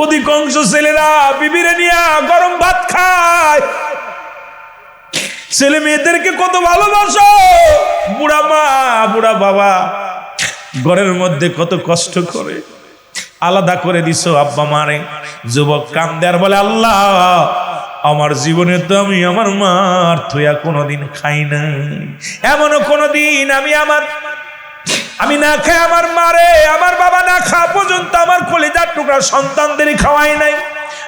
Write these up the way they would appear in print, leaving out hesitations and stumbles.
অধিকাংশ ছেলেরা বিবিরে নিয়ে গরম ভাত খায়, ছেলে মেয়েদেরকে কত ভালোবাসো, বুড়া মা বুড়া বাবা ঘরের মধ্যে কত কষ্ট করে আলাদা করে দিছো আব্বা মারে। যুবক কান্দে আর বলে, আল্লাহ আমার জীবনে তো আমি আমার মার থুয়া কোনোদিন খাই নাই, এমনও কোনোদিন আমি না খাই আমার মারে, আমার বাবা না খাওয়া পর্যন্ত আমার কলিজার টুকরা সন্তানদের খাওয়াই নাই।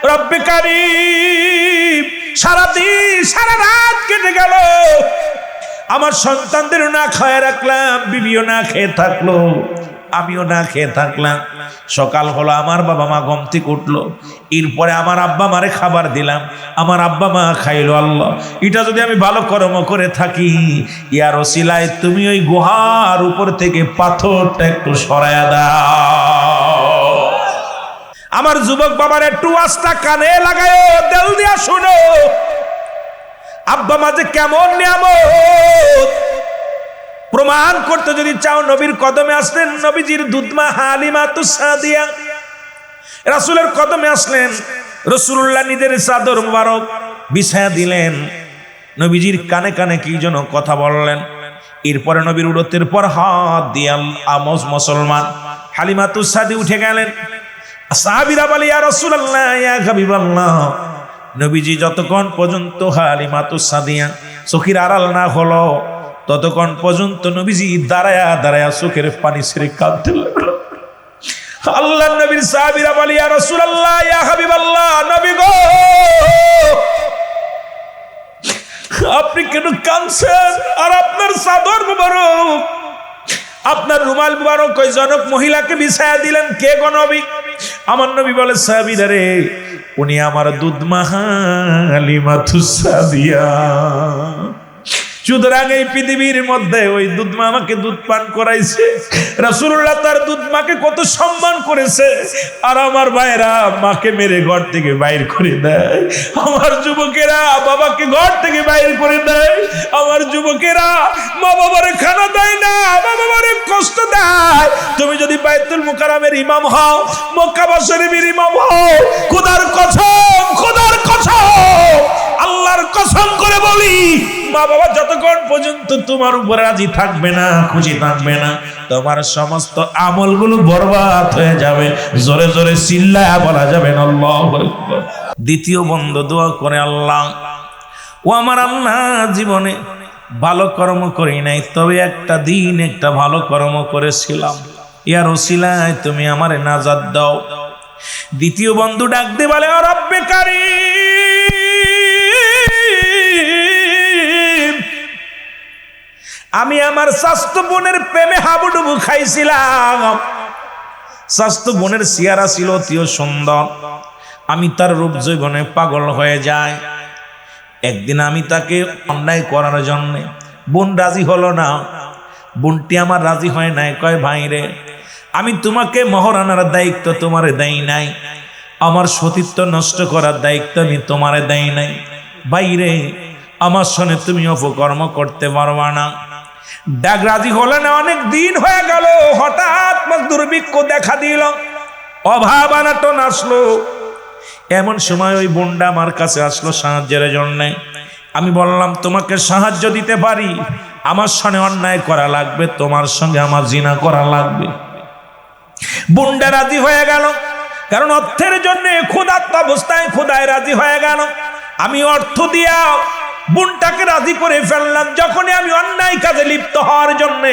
রব্বে কারীম, সারাদিন সারা রাত কেটে গেল, আমার সন্তানদেরও না খাওয়াই রাখলাম, বিবিও না খেয়ে থাকলো, আমিও না খেয়ে থাকলাম। সকাল হলো, আমার বাবা মা ঘুম থেকে উঠলো, এরপরে আমার আব্বা মারে খাবার দিলাম, আমার আব্বা মা খাইলো। আল্লাহ, এটা যদি আমি ভালো কর্ম করে থাকি, ইয়ার ওসিলায় তুমি ওই গুহার উপর থেকে পাথরটা একটু সরায়া দাও। আমার যুবক বাবার একটু আস্তা কানে লাগায়, দেল দিয়া শুনো, আব্বা মা যে কেমন নিয়ামত প্রমাণ করতে যদি চাও, নবীর কদমে আসলেন, নবীজির দুধমা হালিমাতুস সাদিয়া রাসূলের কদমে আসলেন, রাসূলুল্লাহ নিজের চাদর মুবারক বিছায়া দিলেন, নবীজির কানে কানে কি যেন কথা বললেন। এরপরে নবীর উরতের পর হাত দিয়ে আমজ মুসলমান হালিমাতুস সাদি উঠে গেলেন। সাহাবীরা বলে, ইয়া রাসূলুল্লাহ, ইয়া হাবিবাল্লাহ, নবীজি যতক্ষণ পর্যন্ত হালিমাতুস সাদিয়া চোখের আড়াল না হলো, ততক্ষণ পর্যন্ত নবীজি দাঁড়ায়া দাঁড়ায়া চোখের পানি ছেড়ে কাঁদতে লাগলো। আল্লাহর নবীর সাহাবীরা বলে, ইয়া রাসূলুল্লাহ, ইয়া হাবিবাল্লাহ, নবী গো, আপনি কেন কাঁদছেন? আর আপনার চাদর মুবারক, আপনার রুমাল মুবারক ওই জনক মহিলাকে বিছায়া দিলেন, কে গো নবী? আমার নবী বলে, সাহাবীরা রে, উনি আমার দুধমা হালিমাতুস সাদিয়া। সুতরাং এই পৃথিবীর মধ্যে ওই দুধমা আমাকে দুধ পান করাইছে, রাসূলুল্লাহ তার দুধমাকে কত সম্মান করেছে, আর আমার ভাইরা মাকে মেরে ঘর থেকে বাইর করে দেয়, আমার যুবকেরা বাবাকে ঘর থেকে বাইর করে দেয়, আমার যুবকেরা মা বাবারে খানা দেয় না, মা বাবারে কষ্ট দেয়। তুমি যদি বাইতুল মুকাররমের ইমাম হও, মক্কা শরীফের ইমাম হও, খোদার কসম, খোদার কসম, আল্লাহর কসম করে বলি, মা বাবা যতক্ষণ পর্যন্ত তোমার উপরে রাজি থাকবে না, খুশি থাকবে না, তোমার সমস্ত আমলগুলো বরবাদ হয়ে যাবে। জোরে জোরে চিল্লায়া বলা যাবে না আল্লাহু আকবার। দ্বিতীয় বন্ধ দোয়া করে, আল্লাহ ও আমার আল্লাহ, জীবনে ভালো কর্ম করি নাই, তবে একটা দিন একটা ভালো কর্ম করেছিলাম, ইয়ার ওসিলায় তুমি আমারে নাজাত দাও। দ্বিতীয় বন্ধু ডাক দে বলে, ও রব্বে কারীম, আমি আমার স্বাস্থ্য বোনের প্রেমে হাবুডুবু খাইছিলাম, স্বাস্থ্য বোনের চেহারা ছিল অতিও সুন্দর, আমি তার রূপ যৌবনে পাগল হয়ে যায়। একদিন আমি তাকে অন্যায় করার জন্য, বোন রাজি হলো না, বোনটি আমার রাজি হয় নাই, কয় ভাই রে, আমি তোমাকে মহারানার দায়িত্ব তোমারে দেই নাই, আমার সতীত্ব নষ্ট করার দায়িত্ব আমি তোমারে দেই নাই, বাইরে আমার সনে তুমি অপকর্ম করতে পারবা না। ডাক রাজি হলে না, অনেক দিন হয়ে গেল, হঠাৎ দুর্ভিক্ষ দেখা দিল, অভাব আনাটন আসলো। এমন সময় ওই বোনটা আমার কাছে আসলো সাহায্যের জন্য। আমি বললাম, তোমাকে সাহায্য দিতে পারি, আমার সঙ্গে অন্যায় করা লাগবে, তোমার সঙ্গে আমার জিনা করা লাগবে। বোনটা রাজি হয়ে গেল, কারণ অর্থের জন্য ক্ষুধার্ত অবস্থায় খোদায় রাজি হয়ে গেল। আমি অর্থ দিয়া বোনটাকে রাজি করে ফেললাম। যখনই আমি অন্যায় কাজে লিপ্ত হওয়ার জন্য,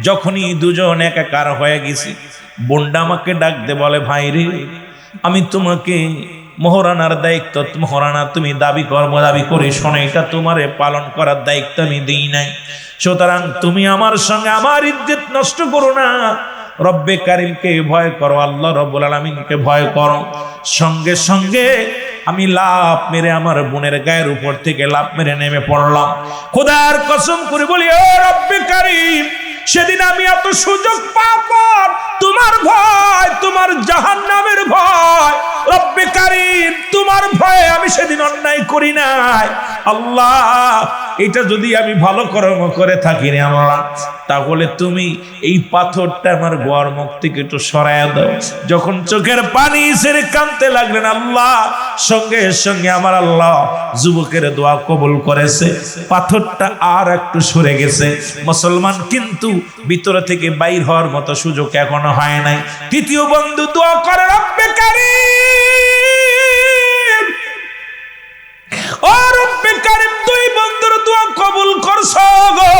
যখনই দুজন একাকার হয়ে গেছি, বোনটা আমাকে ডাক দে বলে, ভাই রে, আমি তোমাকে মহারানার দায়িত্ব, মহারানা তুমি দাবি করে শোনে, এটা তোমারে পালন করার দায়িত্ব আমি দিই নাই, সুতরাং তুমি আমার সঙ্গে আমার ইজ্জত নষ্ট করো না, রব্বে কারীমকে ভয় করো, আল্লাহ রব্বুল আলামিনকে ভয় করো। সঙ্গে সঙ্গে আমি লাফ মেরে আমার বোনের গায়ের উপর থেকে লাফ মেরে নেমে পড়লাম। খোদার কসম করে বলি, ও রব্বে কারীম, সেদিন আমি এত সুযোগ পাবার, তোমার ভয়, তোমার জাহান্নামের ভয়, রব্বে কারীম, তোমার ভয়ে আমি আমি সেদিন অন্যায় করি নাই। আল্লাহ এটা যদি আমি ভালো কর্ম করে থাকি রে আল্লাহ, তাহলে তুমি এই পাথরটা আমার গোয়ার মুখ থেকে একটু সরাইয়া দাও। যখন চোখের পানি ছেড়ে কাঁদতে লাগলেন আল্লাহ, সঙ্গে সঙ্গে আমার আল্লাহ যুবকের দোয়া কবুল করেছে, পাথরটা আর একটু সরে গেছে। মুসলমান কিন্তু ভিতর থেকে বাইর হওয়ার মতো সুযোগ এখনো হয় নাই। তৃতীয় বন্ধু দোয়া করে, রব্বে কারীম, ও রব্বে কারীম, তুই বন্ধুর দোয়া কবুল করছো গো।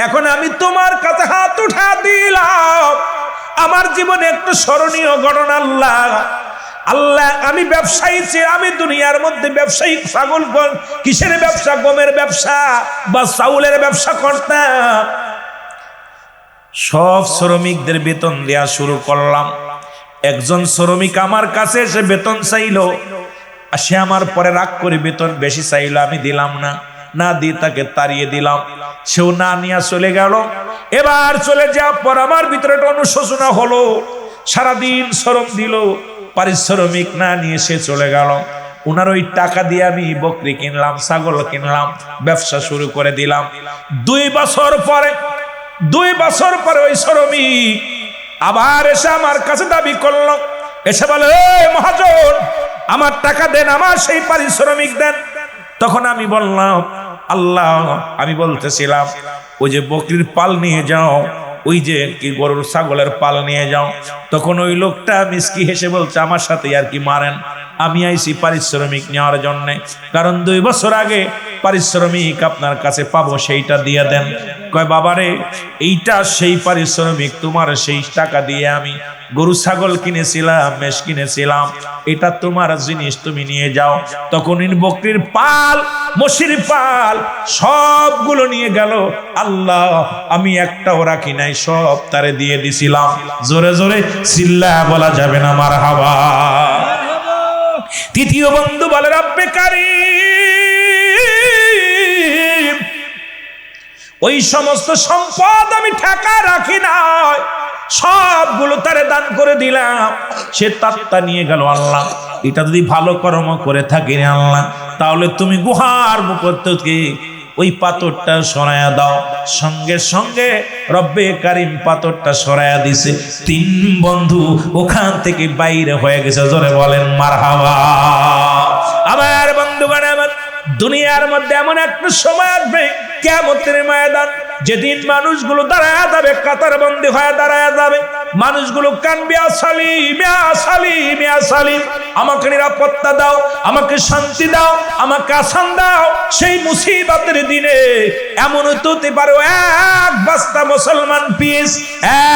এখন আমি তোমার কাছে হাত উঠা দিলাম। আমার জীবনে একটু স্মরণীয় ঘটনা আল্লাহ। আল্লাহ আমি ব্যবসায়ী ছিলাম, আমি দুনিয়ার মধ্যে ব্যবসায়িক ছাগল কিসের ব্যবসা, গমের ব্যবসা বা চাউলের ব্যবসা করতাম। সব শ্রমিকদের বেতন দেয়া শুরু করলাম। একজন শ্রমিক আমার কাছে এসে বেতন চাইলো, সে আমার পরে রাগ করে বেতন বেশি চাইলো, আমি দিলাম না, না দিয়ে তাকে তাড়িয়ে দিলাম। সেও না নিয়ে চলে গেল। এবার চলে যাওয়ার পর আমার ভিতরে একটা অনুশোচনা হলো। সারাদিন শ্রম দিল, পারিশ্রমিক না নিয়ে সে চলে গেল। ওনার ওই টাকা দিয়ে আমি বকরি কিনলাম, ছাগল কিনলাম, ব্যবসা শুরু করে দিলাম। 2 বছর পরে ওই শ্রমিক আবার এসে আমার কাছে দাবি করলো, এসে বলে, এই মহাজন, আমার টাকা দেন, আমার সেই পারিশ্রমিক দেন। তখন আমি বললাম, আল্লাহ আমি বলতেছিলাম ওই যে বকরির পাল নিয়ে যাও, ওই যে কি গরুর ছাগলের পাল নিয়ে যাও। তখন ওই লোকটা মিসকি হেসে বলছে, আমার সাথে আর কি মারেন, আমি আইছি পারিশ্রমিক নেওয়ার জন্য, কারণ 2 বছর আগে পারিশ্রমিক আপনার কাছে পাবো, সেইটা দিয়ে দেন। কয় বাবারে, এইটা সেই পারিশ্রমিক, তোমার সেই টাকা দিয়ে আমি গরু ছাগল কিনেছিলাম, মেষ কিনেছিলাম, এটা তোমার জিনিস, তুমি নিয়ে যাও। তখন বকরির পাল, মশির পাল সবগুলো নিয়ে গেল। আল্লাহ আমি একটাও রাখি নাই, সব তারে দিয়ে দিছিলাম। জোরে জোরে চিল্লা বলা যাবে না মারহাবা। তৃতীয় বন্ধু বলে, রব্বে কারীম, ওই সমস্ত সম্পদ আমি টাকা রাখি নাই, সবগুলো তারে দান করে দিলাম। সে তাত্তা নিয়ে গেল। আল্লাহ এটা যদি ভালো কর্ম করে থাকি আল্লাহ, তাহলে তুমি গুহার মুখ থেকে ওই পাথরটা সরাইয়া দাও। সঙ্গে সঙ্গে রব্বে কারীম পাথরটা সরাইয়া দিছে। 3 বন্ধু ওখান থেকে বাইরে হয়ে গেছে। জোরে বলেন মারহাবা। আমার বন্ধুগণ, আমার দুনিয়ার মধ্যে এমন একটা সময় আসবে, কিয়ামতের ময়দান, যেদিন মানুষগুলো দাঁড়ায় যাবে, কাতার বন্দী হয়ে দাঁড়ায় যাবে। মানুষগুলো কানবে, সালিম সালিম সালিম, আমাকে নিরাপত্তা দাও, আমাকে শান্তি দাও, আমাকে আসান দাও। সেই মুসিবতের দিনে এমন হতে পারে 1 বস্তা মুসলমান পিস,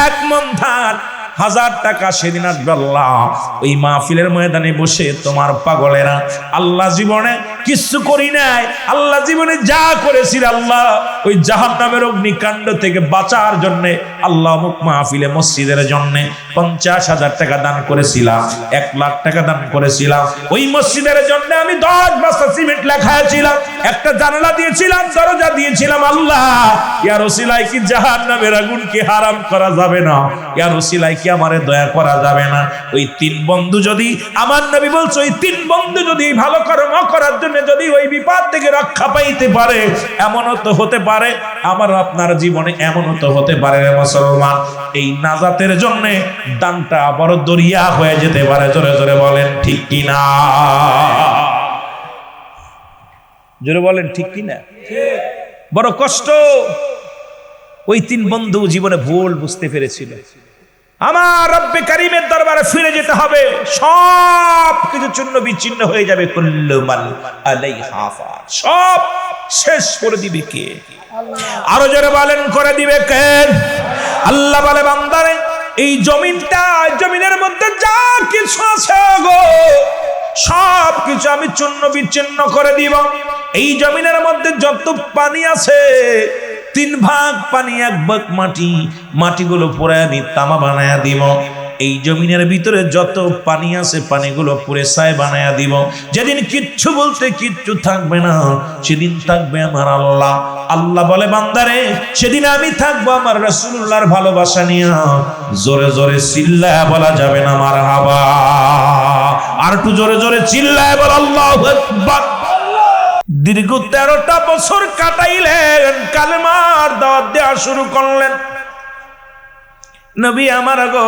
1 মণ ধান, 1000 টাকা সেদিন আসবে। আল্লাহ ওই মাহফিলের ময়দানে বসে তোমার পাগলেরা, আল্লাহ জীবনে কিছু করি নাই, আল্লাহ জীবনে যা করেছিল আল্লাহ ওই জাহান্নামের অগ্নিকাণ্ড থেকে বাঁচার জন্য আল্লাহ মুখ মাহফিলে মসজিদের জন্য 50,000 টাকা দান করেছিলাম, 1 লাখ টাকা দান করেছিলাম। ওই মসজিদের জন্য আমি 10 বস্তা সিমেন্ট লেখাইছিলাম, একটা জানালা দিয়েছিলাম, দরজা দিয়েছিলাম। আল্লাহ ইয়া রাসূলুল্লাহ, কি জাহান্নামের আগুন কি হারাম করা যাবে না? ইয়া রাসূলুল্লাহ, কি আমারে দয়া করা যাবে না? ওই 3 বন্ধু যদি, আমার নবী বলছে, ওই 3 বন্ধু যদি ভালো কর্ম করার জন্য যদি ওই বিপদ থেকে রক্ষা পাইতে পারে, এমনও তো হতে পারে আমার আপনার জীবনে, এমনও তো হতে পারে মুসলমান, এই নাজাতের জন্য দানটা বড় দরিয়া হয়ে যেতে পারে। জোরে জোরে বলেন ঠিক কিনা? জোরে বলেন ঠিক কিনা? বড় কষ্ট। ওই 3 বন্ধু জীবনে ভুল বুঝতে পেরেছিল। আমার রব্বে কারীমের দরবারে ফিরে যেতে হবে, সব কিছু চূর্ণ বিচ্ছিন্ন হয়ে যাবে। কুল্লু মান আলাইহা ফান, সব শেষ করে দিবে কে? আরো জোরে বলেন, করে দিবে কে? আল্লাহ বলে, বান্দারে এই জমিনটা, জমিনের মধ্যে যা কিছু আছে গো, সব কিছু আমি চূর্ণ বিচ্ছিন্ন করে দিব। এই জমিনের মধ্যে যত পানি আছে, 3 ভাগ পানি 1 ভাগ মাটি, মাটিগুলো পুরো আমি তামা বানায়া দিব। এই জমিনের ভিতরে যত পানি আছে, পানিগুলো পুরে ছাই বানায়া দিব। যেদিন কিচ্ছু বলতে কিচ্ছু থাকবে না, সেদিন থাকবে আমার আল্লাহ। আল্লাহ বলে, বান্দারে সেদিন আমি থাকবো আমার রাসূলুল্লাহর ভালোবাসা নিয়ে। জোরে জোরে চিল্লায়া বলা যাবে না মারহাবা। আর একটু জোরে জোরে চিল্লায় বল আল্লাহু আকবার। দীর্ঘ 13টা বছর কাটাইলেন, কালেমার দাওয়াত দেওয়া শুরু করলেন। নবী আমার গো,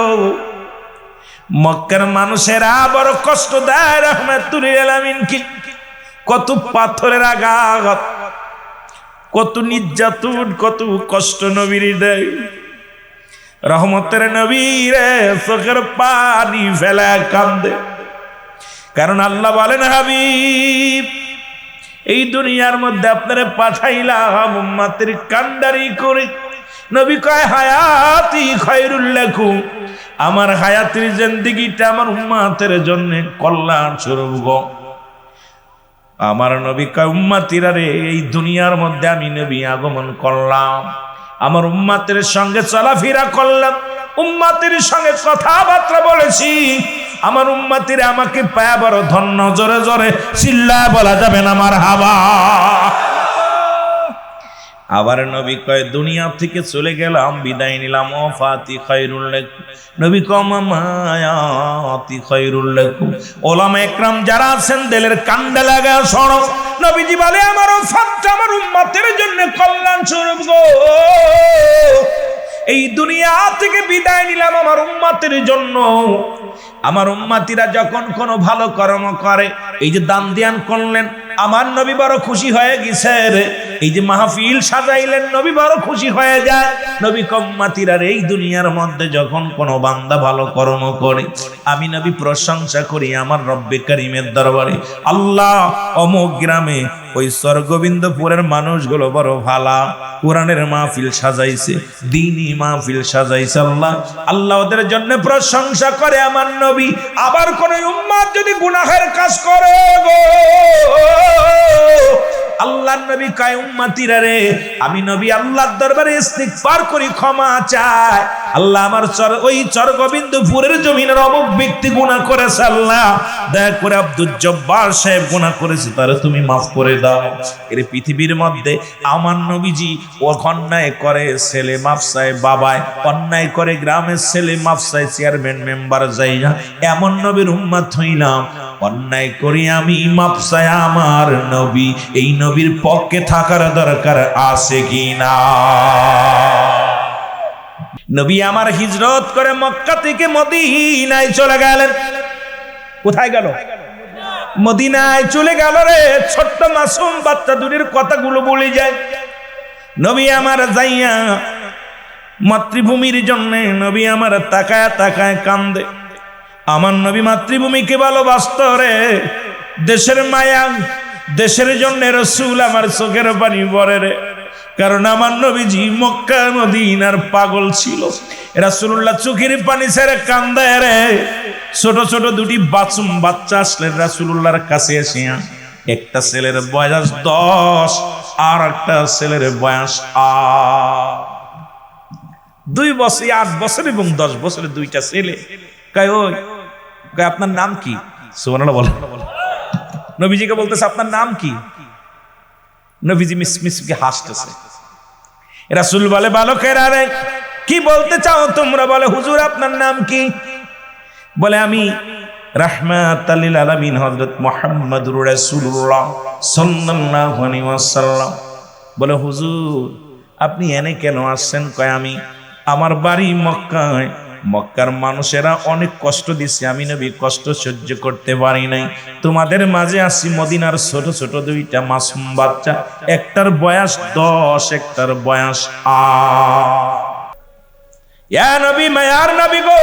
মক্কার মানুষেরা বড় কষ্ট দেয় রাহমাতুল লিল আলামিন কি, কত পাথরের আঘাত, কত নির্যাতন, কত কষ্ট নবীর দেয়। রহমতের নবী রে চোখের পানি ফেলে কান্দে, কারণ আল্লাহ বলেন হাবিব এই দুনিয়ার মধ্যে আপনারে পাঠাইলাম উম্মতের কান্ডারি করে। নবী কয় হায়াতি খায়রুল লাকুম, আমার হায়াতের জিন্দেগিটা আমার উম্মতের জন্য কল্যাণ স্বরূপ গো। আমার নবী কয় উম্মতিরা রে, এই দুনিয়ার মধ্যে আমি নবী আগমন করলাম, আমার উম্মতের সঙ্গে চলাফেরা করলাম, উম্মতের সঙ্গে কথাবার্তা বলেছি। আমার উম্মতিরা আমাকে পায়া বড় ধন্য। জোরে জোরে চিল্লায় বলা যাবে না মারহাবা। আবার নবী কয় দুনিয়া থেকে চলে গেলাম, বিদায় নিলাম, ওয়াফাতি খায়রুল লাকুম। নবী কয় মামায়াতি খায়রুল লাকুম। ওলামা একরাম যারা আছেন দিলের কান্দা লাগা শোনো, নবীজি বলে আমার ওয়াফাতটা আমার উম্মতের জন্য কল্যাণ স্বরূপ গো। এই দুনিয়া থেকে বিদায় নিলাম আমার উম্মতের জন্য। আমার উম্মতিরা যখন কোনো ভালো কর্ম করে, এই যে দান ধ্যান করলেন, আমার নবী বড় খুশি হয়ে গেছে রে। এই যে মাহফিল সাজাইলেন, নবী বড় খুশি হয়ে যায়। নবী উম্মতিরা এই দুনিয়ার মধ্যে যখন কোনো বান্দা ভালো কর্ম করে, আমি নবী প্রশংসা করি আমার রব্বে কারীমের দরবারে, আল্লাহ অমুক গ্রামে ওই স্বর্গবিন্দুপুরের মানুষগুলো বড় ভালা, কোরআনের মাহফিল সাজাইছে, দ্বীনি মাহফিল সাজাইছে, আল্লাহ ওদের জন্য প্রশংসা করে আমার নবী। আবার কোন উম্মত যদি গুনাহের কাজ করে গো, আল্লাহর নবী কয় উম্মতিরা রে, আমি নবী আল্লাহর দরবারে ইস্তিগফার করি, ক্ষমা চাই। আল্লাহ আমার ওই স্বর্গবিন্দুপুরের জমিনের অমুক ব্যক্তি গুনাহ করেছে, আল্লাহ দয়া করে আব্দুল জব্বার সাহেব গুনাহ করেছে, তারে তুমি মাফ করে দাও। এর পৃথিবীর মধ্যে আমার নবীজি অন্যায় করে ছেলে মাফ চায় বাবায়, অন্যায় করে গ্রামের ছেলে মাফ চায় চেয়ারম্যান মেম্বার যাই না, এমন নবীর উম্মত হইলাম। অন্যায় করি আমি মাফ চাই আমার নবী, এই নবীর পক্ষে থাকার দরকার আছে কিনা? নবী আমার হিজরত করে মক্কা থেকে মদিনায় চলে গেলেন। কোথায় গেল? মদিনায় চলে গেল রে। ছোট্ট মাসুম বাচ্চা দুটির কথাগুলো বলে যায়। নবী আমার যাইয়া মাতৃভূমির জন্য নবী আমার তাকায় তাকায় কান্দে। আমার নবী মাতৃভূমিকে ভালোবাসত রে, দেশের মায়া, দেশের জন্য রাসূল আমার চোখের পানি পড়ে রে। কারণ আমার নবীজি মক্কা মদিনার পাগল ছিল। রাসূলুল্লাহ চোখের পানি ছেড়ে কান্দে রে। ছোট ছোট দুটি বাচ্চা বাচ্চা আসলেন রাসূলুল্লাহর কাছে এসে, একটা ছেলের বয়স 10 আর একটা ছেলের বয়স 2 বছর, 8 বছর এবং 10 বছরের দুইটা ছেলে। কয় ওই কয় আপনার নাম কি? সুবহানাল্লাহ বলেন। নবীজিকে বলতেছে আপনার নাম কি? নবীজি মিসমিসকে হাসতেছে। রাসূল বলে বালকেরা রে কি বলতে চাও তোমরা? বলে হুজুর আপনার নাম কি? বলে আমি রাহমাতাল লিল আলামিন হযরত মুহাম্মদুর রাসূলুল্লাহ সাল্লাল্লাহু আলাইহি ওয়াসাল্লাম। বলে হুজুর আপনি এনে কেন আসছেন? কয় আমি আমার বাড়ি মক্কায়, মক্কার মানুষেরা অনেক কষ্ট দিচ্ছে, আমি নবী কষ্ট সহ্য করতে পারি নাই, তোমাদের মাঝে আসি। মদিনার ছোট ছোট দুইটা মাসুম বাচ্চা, একটার বয়স 10, একটার বয়স 8। ইয়া নবী মায়ার নবী গো,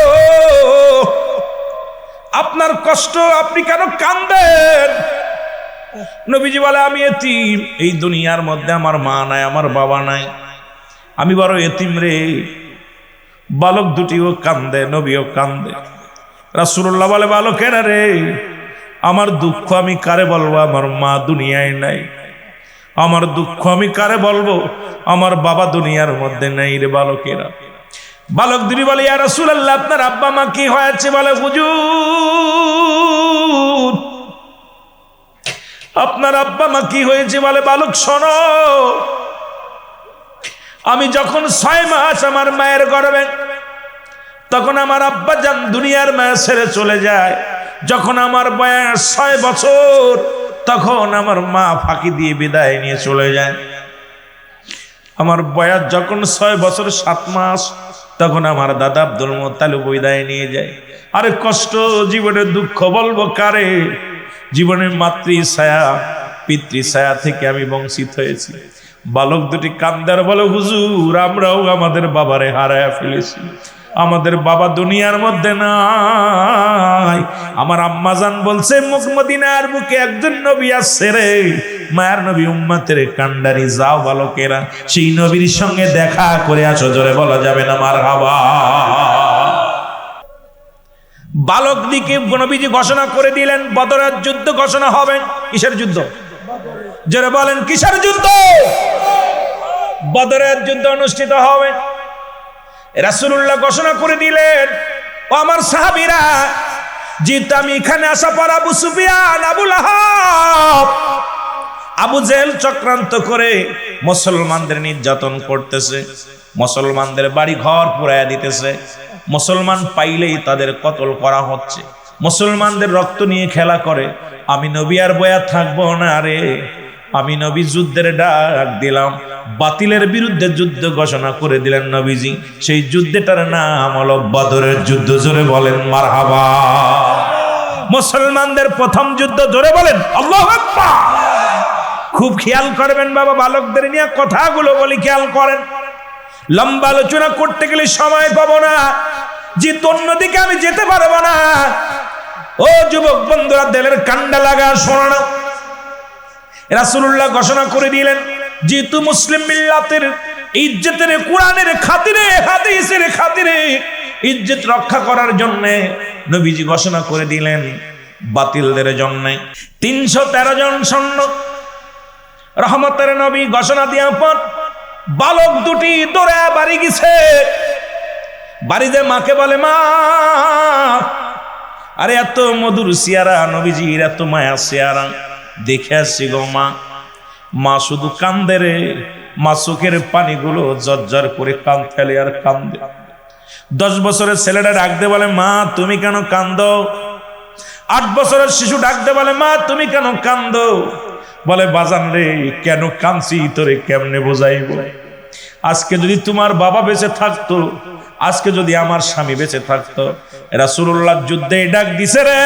আপনার কষ্ট, আপনি কেন কান্দেন? নবীজি বলে আমি এতিম, এই দুনিয়ার মধ্যে আমার মা নাই, আমার বাবা নাই, আমি বড় এতিম রে। বালক দুটিও কান্দে, নবীও কান্দে। রাসূলুল্লাহ বলে বালকেরা রে আমার দুঃখ আমি কারে বলবো? আমার মা দুনিয়ায় নাই। আমার দুঃখ আমি কারে বলবো? আমার বাবা দুনিয়ার মধ্যে নাই রে বালকেরা। বালক দুটি বলে ইয়া রাসূলুল্লাহ আপনার আব্বা মা কি হয়েছে? বলে হুজুর আপনার আব্বা মা কি হয়েছে? বলে বালক শোনো, আমি যখন 6 মাস আমার মায়ের গর্ভে, তখন আমার আব্বা জান দুনিয়ার মায়া ছেড়ে চলে যায়। যখন আমার বয়স 6 বছর, তখন আমার মা ফাঁকি দিয়ে বিদায় নিয়ে চলে যায়। আমার বয়স যখন 6 বছর 7 মাস, তখন আমার দাদা আব্দুল মুত্তালিব বিদায় নিয়ে যায়। আরে কষ্ট, জীবনের দুঃখ বলবো কারে? জীবনের মাতৃ ছায়া পিতৃ ছায়া থেকে আমি বঞ্চিত হয়েছি। বালক দুটি কান্দার বলে, হুজুর আমরাও আমাদের বাবারে হারায়া ফেলেছি, আমাদের বাবা দুনিয়ার মধ্যে নাই। আমার আম্মাজান বলছে, মদিনার বুকে একজন নবী আসছে রে, মায়ার নবী উম্মতের কান্ডারি, যাও বালকেরা সেই নবীর সঙ্গে দেখা করে আসো। জোরে বলা যাবে না মারহাবা। বালক দিকে নবীজি ঘোষণা করে দিলেন, বদরের যুদ্ধ ঘোষণা হবে। কিসের যুদ্ধ? জোরে বলেন, কিসের যুদ্ধ? বদরের যুদ্ধ অনুষ্ঠিত হবে। রাসূলুল্লাহ ঘোষণা করে দিলেন, ও আমার সাহাবীরা, যেহেতু আমি এখানে আসা পর আবু সুফিয়ান, আবু লাহাব, আবু জেহেল চক্রান্ত করে মুসলমানদের নির্যাতন করতেছে, মুসলমানদের বাড়ি ঘর পুড়াইয়া দিতেছে, মুসলমান পাইলেই তাদের কতল করা হচ্ছে, মুসলমানদের রক্ত নিয়ে খেলা করে। আমি নবী আর বয়া থাকবো না রে। আমি নবী যুদ্ধের ডাক দিলাম, বাতিলের বিরুদ্ধে যুদ্ধ ঘোষণা করে দিলেন নবীজি। সেই যুদ্ধটার নাম হলো বদরের যুদ্ধ। জোরে বলেন মারহাবা। মুসলমানদের প্রথম যুদ্ধ। জোরে বলেন আল্লাহু আকবার। খুব খেয়াল করবেন বাবা, বালকদের নিয়ে কথাগুলো বলি, খেয়াল করেন। লম্বা আলোচনা করতে গেলে সময় পাবো না, যে অন্যদিকে আমি যেতে পারবো না। ও যুবক বন্ধুরা, দিলের কান্ডা লাগা শোনো না। রাসূলুল্লাহ ঘোষণা করে দিলেন, যেহেতু মুসলিম মিল্লাতের ইজ্জতের, কোরআনের খাতিরে, হাদিসের খাতিরে ইজ্জত রক্ষা করার জন্য নবীজি ঘোষণা করে দিলেন, বাতিলদের জন্য 313 জন সৈন্য। রহমতের নবী ঘোষণা দেওয়ার পর বালক দুটি দৌড়ে বাড়ি গেছে। বাড়িতে মাকে বলে, মা, আরে এত মধুর চেহারা নবীজির, এত মায়া চেহারা দেখে আসছি গো মা। মা শুধু কান্দে রে, মা চোখের পানিগুলো জর্জর করে কান ফেলে আর কান্দে। 10 বছরের ছেলেটা ডাকতে বলে, মা তুমি কেন কান্দো? 8 বছরের শিশু ডাকতে বলে, মা তুমি কেন কান্দো? বলে, বাজান রে, কেন কাঁদছি তোরে কেমনে বোঝাইব? আজকে যদি তোমার বাবা বেঁচে থাকতো, আজকে যদি আমার স্বামী বেঁচে থাকতো। রাসূলুল্লাহ যুদ্ধে ডাক দিছে রে,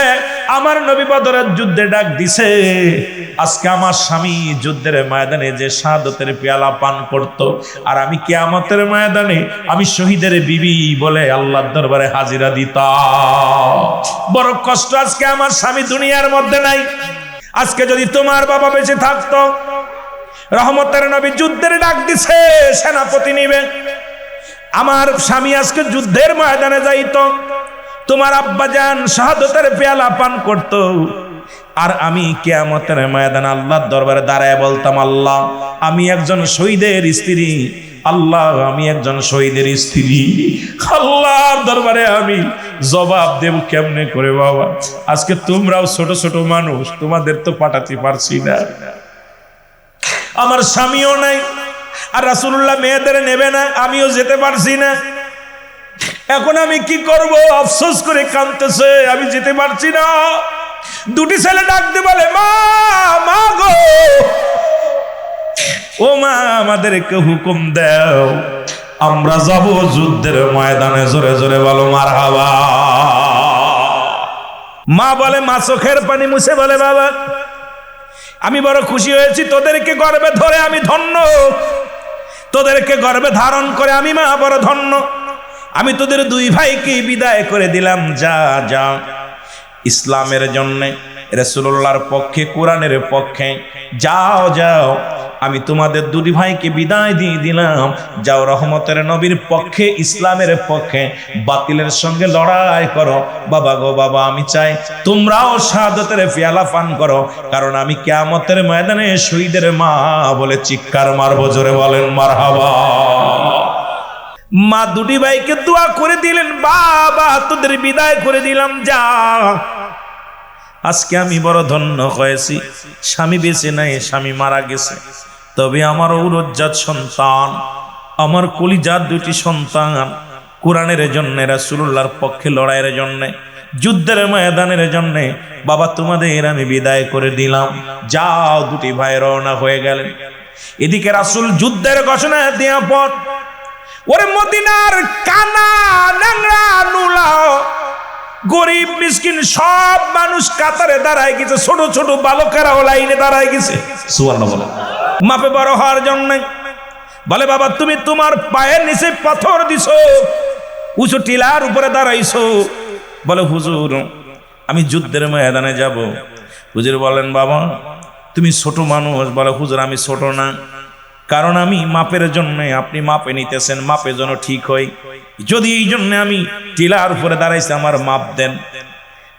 আমার নবী বদরের যুদ্ধে ডাক দিছে। আজকে আমার স্বামী যুদ্ধের ময়দানে যে শাহাদাতের পেয়ালা পান করত, আর আমি কিয়ামতের ময়দানে আমি শহীদের বিবি বলে আল্লাহর দরবারে হাজিরা দিতাম। বড় কষ্ট, আজকে আমার স্বামী দুনিয়ার মধ্যে নাই। আজকে যদি তোমার বাবা বেঁচে থাকতো। রহমতের নবী যুদ্ধের ডাক দিছে, সেনাপতি নিবে। আমার স্বামী আজকে যুদ্ধের ময়দানে যাইতো, তোমার আব্বাজান শাহাদাতের পেয়ালা পান করত, আর আমি কিয়ামতের ময়দানে আল্লাহর দরবারে দাঁড়ায় বলতাম, আল্লাহ আমি একজন শহীদের স্ত্রী, আল্লাহ আমি একজন শহীদের স্ত্রী। আল্লাহর দরবারে আমি জবাব দেব কেমনে করে বাবা? আজকে তোমরাও ছোট ছোট মানুষ, তোমাদের তো পাঠাতে পারছি না। আমার স্বামীও নাই, আর রাসূলুল্লাহ মেয়েদের নেবে না, আমিও যেতে পারছি না। এখন আমি কি করব? আফসোস করে কাঁদতেছে, আমি যেতে পারছি না। দুটি ছেলে ডাকতে বলে, মা, মা গো, ও মা, আমাদেরকে হুকুম দাও, আমরা যাব যুদ্ধের ময়দানে। জোরে জোরে বলো মারহাবা। মা বলে, মা চোখের পানি মুছে বলে, বাবা আমি বড় খুশি হয়েছি, তোদেরকে গর্বে ধরে আমি ধন্য, তোদেরকে গর্বে ধারণ করে আমি মা বড় ধন্য। আমি তোদের 2 ভাইকে বিদায় করে দিলাম, যা যা ইসলামের জন্য, রাসূলুল্লাহর পক্ষে, কোরআনের পক্ষে যাও যাও। আমি তোমাদের 2 ভাইকে বিদায় দিয়ে দিলাম, যাও রহমতের নবীর পক্ষে, ইসলামের পক্ষে বাতিলের সঙ্গে লড়াই করো। বাবা গো বাবা, আমি চাই তোমরাও শাহাদাতের পেয়ালা পান করো, কারণ আমি কিয়ামতের ময়দানে শহীদের মা বলে চিৎকার মারবো। জোরে বলেন মারহাবা। মা 2 ভাইকে দোয়া করে দিলেন, বাবা তোদের বিদায় করে দিলাম, যা। আজকে আমি বড় ধন্য হয়েছি, স্বামী বেঁচে নাই, স্বামী মারা গেছে, তবে আমার ঔরজাত সন্তান, আমার কলিজার 2টি সন্তান কোরআনের জন্য, রাসূলুল্লাহর পক্ষে লড়াইয়ের জন্য যুদ্ধের ময়দানের জন্য বাবা তোমাদের আমি বিদায় করে দিলাম, যাও। দুটি ভাই রওনা হয়ে গেলেন। এদিকে রাসূল যুদ্ধের ঘোষণা দেওয়ার পর ওরে মদিনার কানা নোংরা নুলা গরিব মিসকিন সব মানুষ কাতারে দাঁড়ায় গেছে, ছোট ছোট বালকেরাও লাইনে দাঁড়ায় গেছে সুবহানাল্লাহ মাপে বড় হওয়ার জন্য। বলে বাবা তুমি তোমার পায়ের নিচে পাথর দিছো, উঁচু টিলার উপরে দাঁড়াইছো। বলে হুজুর আমি যুদ্ধের ময়দানে যাব। হুজুর বলেন বাবা তুমি ছোট মানুষ। বলে হুজুর আমি ছোট না, কারণ আমি মাপের জন্য, আপনি মাপে নিতেছেন, মাপের জন্য ঠিক হই। যদি এই জন্য আমি টিলার উপরে দাঁড়াইছি আমার মাপ দেন।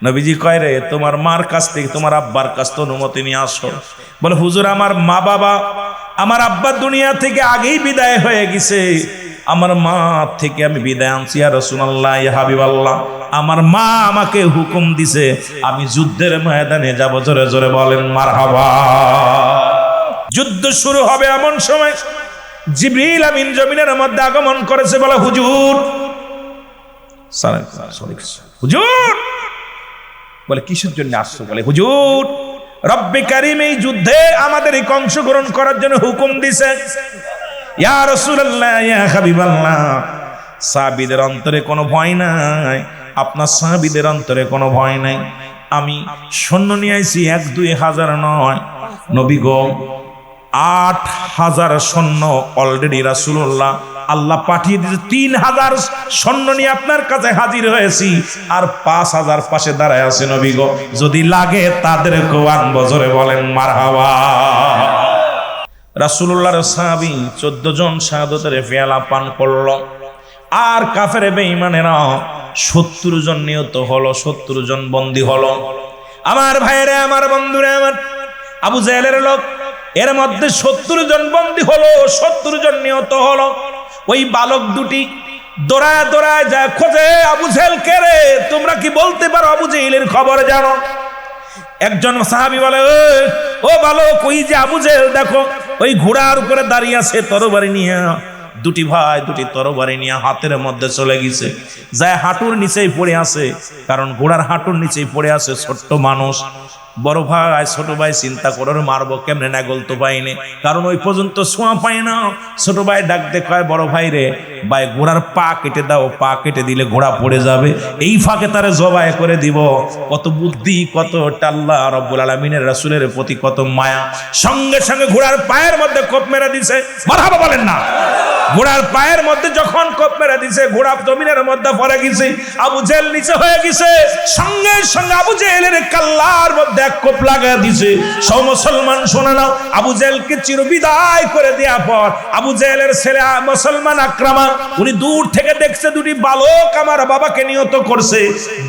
নবীজি কয় রে তোমার মার কাছ থেকে, তোমার আব্বার কাছ থেকে অনুমতি নিয়ে আসো। বলে হুজুর আমার মা বাবা, আমার আব্বা দুনিয়া থেকে আগেই বিদায় হয়ে গেছে, আমার মা থেকে আমি বিদায় আনছি ইয়া রাসূলুল্লাহ ইয়া হাবিবাল্লাহ। আমার মা আমাকে হুকুম দিছে আমি যুদ্ধের ময়দানে যাব। জোরে জোরে বলেন মারহাবা। যুদ্ধ শুরু হবে এমন সময় জিবরিল আমিন জমিনের মধ্যে আগমন করেছে। বলে হুজুর হুজুর। বলে কিসের জন্য আসছো? বলে হুজুর রব্বে কারীম এই যুদ্ধে আমাদের অংশগ্রহণ করার জন্য হুকুম দিছে। ইয়া রাসূলুল্লাহ ইয়া হাবিবাল্লাহ, সাহাবীদের অন্তরে কোনো ভয় নাই, আপনার সাহাবীদের অন্তরে কোনো ভয় নাই। আমি সৈন্য নিয়ে আইছি 1-2 হাজার নয় নবী গো, 8,000 সৈন্য অলরেডি রাসূলুল্লাহ আল্লাহ পাঠিয়ে দিয়েছে। 3,000 সৈন্য নিয়ে আপনার কাছে হাজির হয়েছি, আর 5,000 পাশে দাঁড়ায় আছে নবী গো, যদি লাগে তাদেরকেও আনবো। জোরে বলেন মারহাবা। রাসূলুল্লাহর সাহাবী 14 জন শাহাদাতের পেয়ালা পান করলো, আর কাফের বেঈমানেরা 70 জন নিহত হলো, 70 জন বন্দী হলো। আমার ভাইরে, আমার বন্ধুরে, আমার আবু জাহেলের লোক, এর মধ্যে 70 জন বন্দী হলো, 70 জন নিহত হলো। ওই বালক দুটি দৌড়ায় দৌড়ায় যায় খোঁজে আবু জাহেল কে রে, তোমরা কি বলতে পারো আবু জাহেলের খবর জানো? একজন সাহাবী বলে ও বালক, ওই যে আবু জাহেল দেখো ওই ঘোড়ার উপরে দাঁড়িয়ে আছে তরবারি নিয়ে। দুটি ভাই দুটি তরবারি নিয়ে হাতের মধ্যে চলে গেছে, যায় হাঁটুর নিচেই পড়ে আছে, কারণ ঘোড়ার হাঁটুর নিচেই পড়ে আছে ছোট্ট মানুষ। বড় ভাই ছোট ভাই চিন্তা করে মারবো কেমনে, না গলতো পাইনি, কারণ ওই পর্যন্ত ছোঁয়া পায় না। ছোট ভাই ডাক দেখায় বড় ভাই রে, ভাই ঘোড়ার পা কেটে দাও, পা কেটে দিলে ঘোড়া পড়ে যাবে, এই ফাঁকে তারে জবাই করে দিব। কত বুদ্ধি, কত আল্লাহ রব্বুল আলামিনের রাসূলের প্রতি কত মায়া। সঙ্গে সঙ্গে ঘোড়ার পায়ের মধ্যে কোপ মেরে দিছে। মারহাবা বলেন না। ঘোড়ার পায়ের মধ্যে যখন কোপ মেরে দিছে, ঘোড়া জমিনের মধ্যে পড়ে গেছে, আবু জাহেল নিচে হয়ে গেছে। সঙ্গে সঙ্গে আবু জাহেলের কাল্লার মধ্যে এক কোপ লাগা দিছে। সব মুসলমান শুনে নাও, আবু জাহেলকে চিরবিদায় করে দেওয়ার পর আবু জাহেলের ছেলে মুসলমান আকরামা, উনি দূর থেকে দেখছে দুটি বালক আমার বাবাকে নিহত করছে,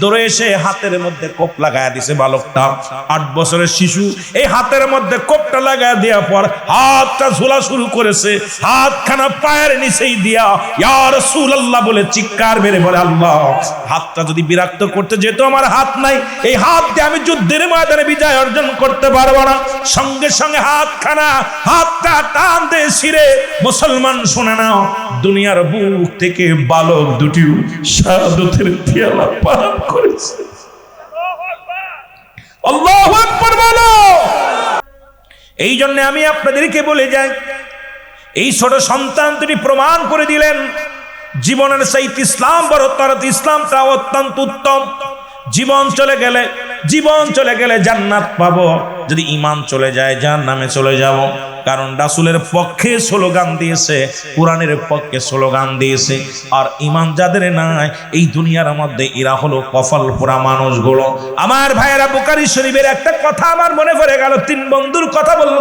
দৌড়ে এসে হাতের মধ্যে কোপ লাগায় দিছে। বালকটা 8 বছরের শিশু, এই হাতের মধ্যে কোপটা লাগায় দেওয়ার পর হাতটা ঝোলা শুরু করেছে, হাতখানা পায়ের নিচেই দিয়া ইয়া রাসূলুল্লাহ বলে চিৎকার মেরে বলে আল্লাহ, হাতটা যদি বিরক্ত করতে যেত, আমার হাত নাই, এই হাত দিয়ে আমি যুদ্ধের ময়দানে বিজয় অর্জন করতে পারবো না। সঙ্গে সঙ্গে হাতটা টান দিয়ে ছিঁড়ে, মুসলমান শুনে নাও, দুনিয়ার বুক থেকে বালক দুটি শাহাদাতের পেয়ালা পান করেছে। আল্লাহু আকবার বলো। এই জন্য আমি আপনাদেরকে বলে যাই, এই ছোট সন্তান দুটি প্রমাণ করে দিলেন জীবনের চাইতে ইসলাম বড়তর, ইসলামটা অত্যন্ত উত্তম। জীবন চলে গেলে জান্নাত পাবো, যদি ঈমান চলে যায় জাহান্নামে চলে যাব। কারণ রাসূলের পক্ষে স্লোগান দিয়েছে, কোরআনের পক্ষে স্লোগান দিয়েছে, আর ঈমান যাদের নাই এই দুনিয়ার মধ্যে এরা হলো কপাল পোড়া মানুষগুলো। আমার ভাইয়েরা, বুখারী শরীফের একটা কথা আমার মনে পড়ে গেল, 3 বন্ধুর কথা বলবো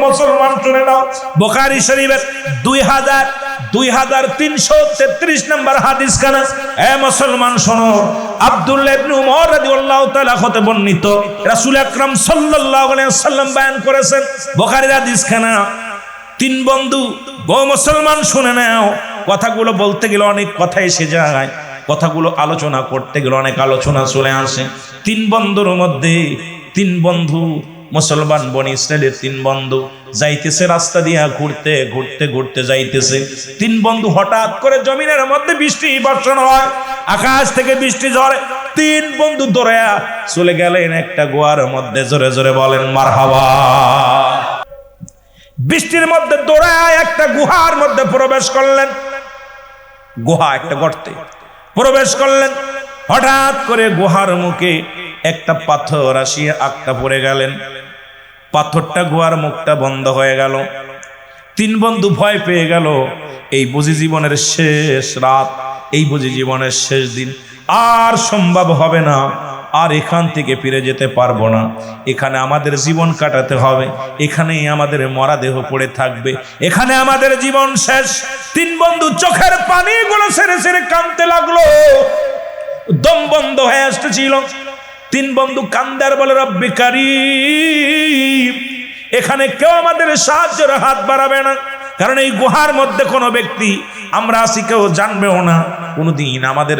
মুসলমান শুনে নাও। বুখারী শরীফের 2333 নম্বর হাদিস খানা, এ মুসলমান শোনো, আব্দুল্লাহ ইবনে উমর রাদিয়াল্লাহু তাআলা হতে বর্ণিত, রাসূল আকরাম সাল্লাল্লাহু আলাইহি ওয়াসাল্লাম বয়ান করেছেন বুখারীর হাদিস খানা। 3 বন্ধু, গো মুসলমান শুনে নাও, কথাগুলো বলতে গেলে অনেক কথা এসে যায়, কথাগুলো আলোচনা করতে গেলে অনেক আলোচনা চলে আসে। 3 বন্ধুর মধ্যে 3 বন্ধু মুসলমান বনি ইসরায়েলের 3 বন্ধু যাইতেছে রাস্তা দিয়া ঘুরতে ঘুরতে ঘুরতে যাইতেছে। 3 বন্ধু হঠাৎ করে জমিনের মধ্যে বৃষ্টি বর্ষণ হয়, আকাশ থেকে বৃষ্টি ঝরে। 3 বন্ধু দৌড়ায়া চলে গেলেন একটা গুহার মধ্যে। জোরে জোরে বলেন মারহাবা। বৃষ্টির মধ্যে দৌড়ায় একটা গুহার মধ্যে প্রবেশ করলেন। গুহা একটা গর্তে প্রবেশ করলেন। হঠাৎ করে গুহার মুখে একটা পাথর আসিয়া আটকা পড়ে গেলেন। পাথরটা গুহার মুখটা বন্ধ হয়ে গেল। 3 বন্ধু ভয় পেয়ে গেল, এই বুঝি জীবনের শেষ রাত, এই বুঝি জীবনের শেষ দিন, আর সম্ভব হবে না, আর এখান থেকে ফিরে যেতে পারবো না, এখানে আমাদের জীবন কাটাতে হবে, এখানেই আমাদের মরা দেহ পড়ে থাকবে, এখানে আমাদের জীবন শেষ। 3 বন্ধু চোখের পানিগুলো ছেড়ে ছেড়ে কাঁদতে লাগলো, দম বন্ধ হয়ে আসতেছিল। 3 বন্ধু কান্দার বলে রব্বি কারীম, এখানে কেউ আমাদের সাহায্যের হাত বাড়াবে না, কারণ এই গুহার মধ্যে কোনো ব্যক্তি আমরা আছি কেউ জানবেও না, কোনোদিন আমাদের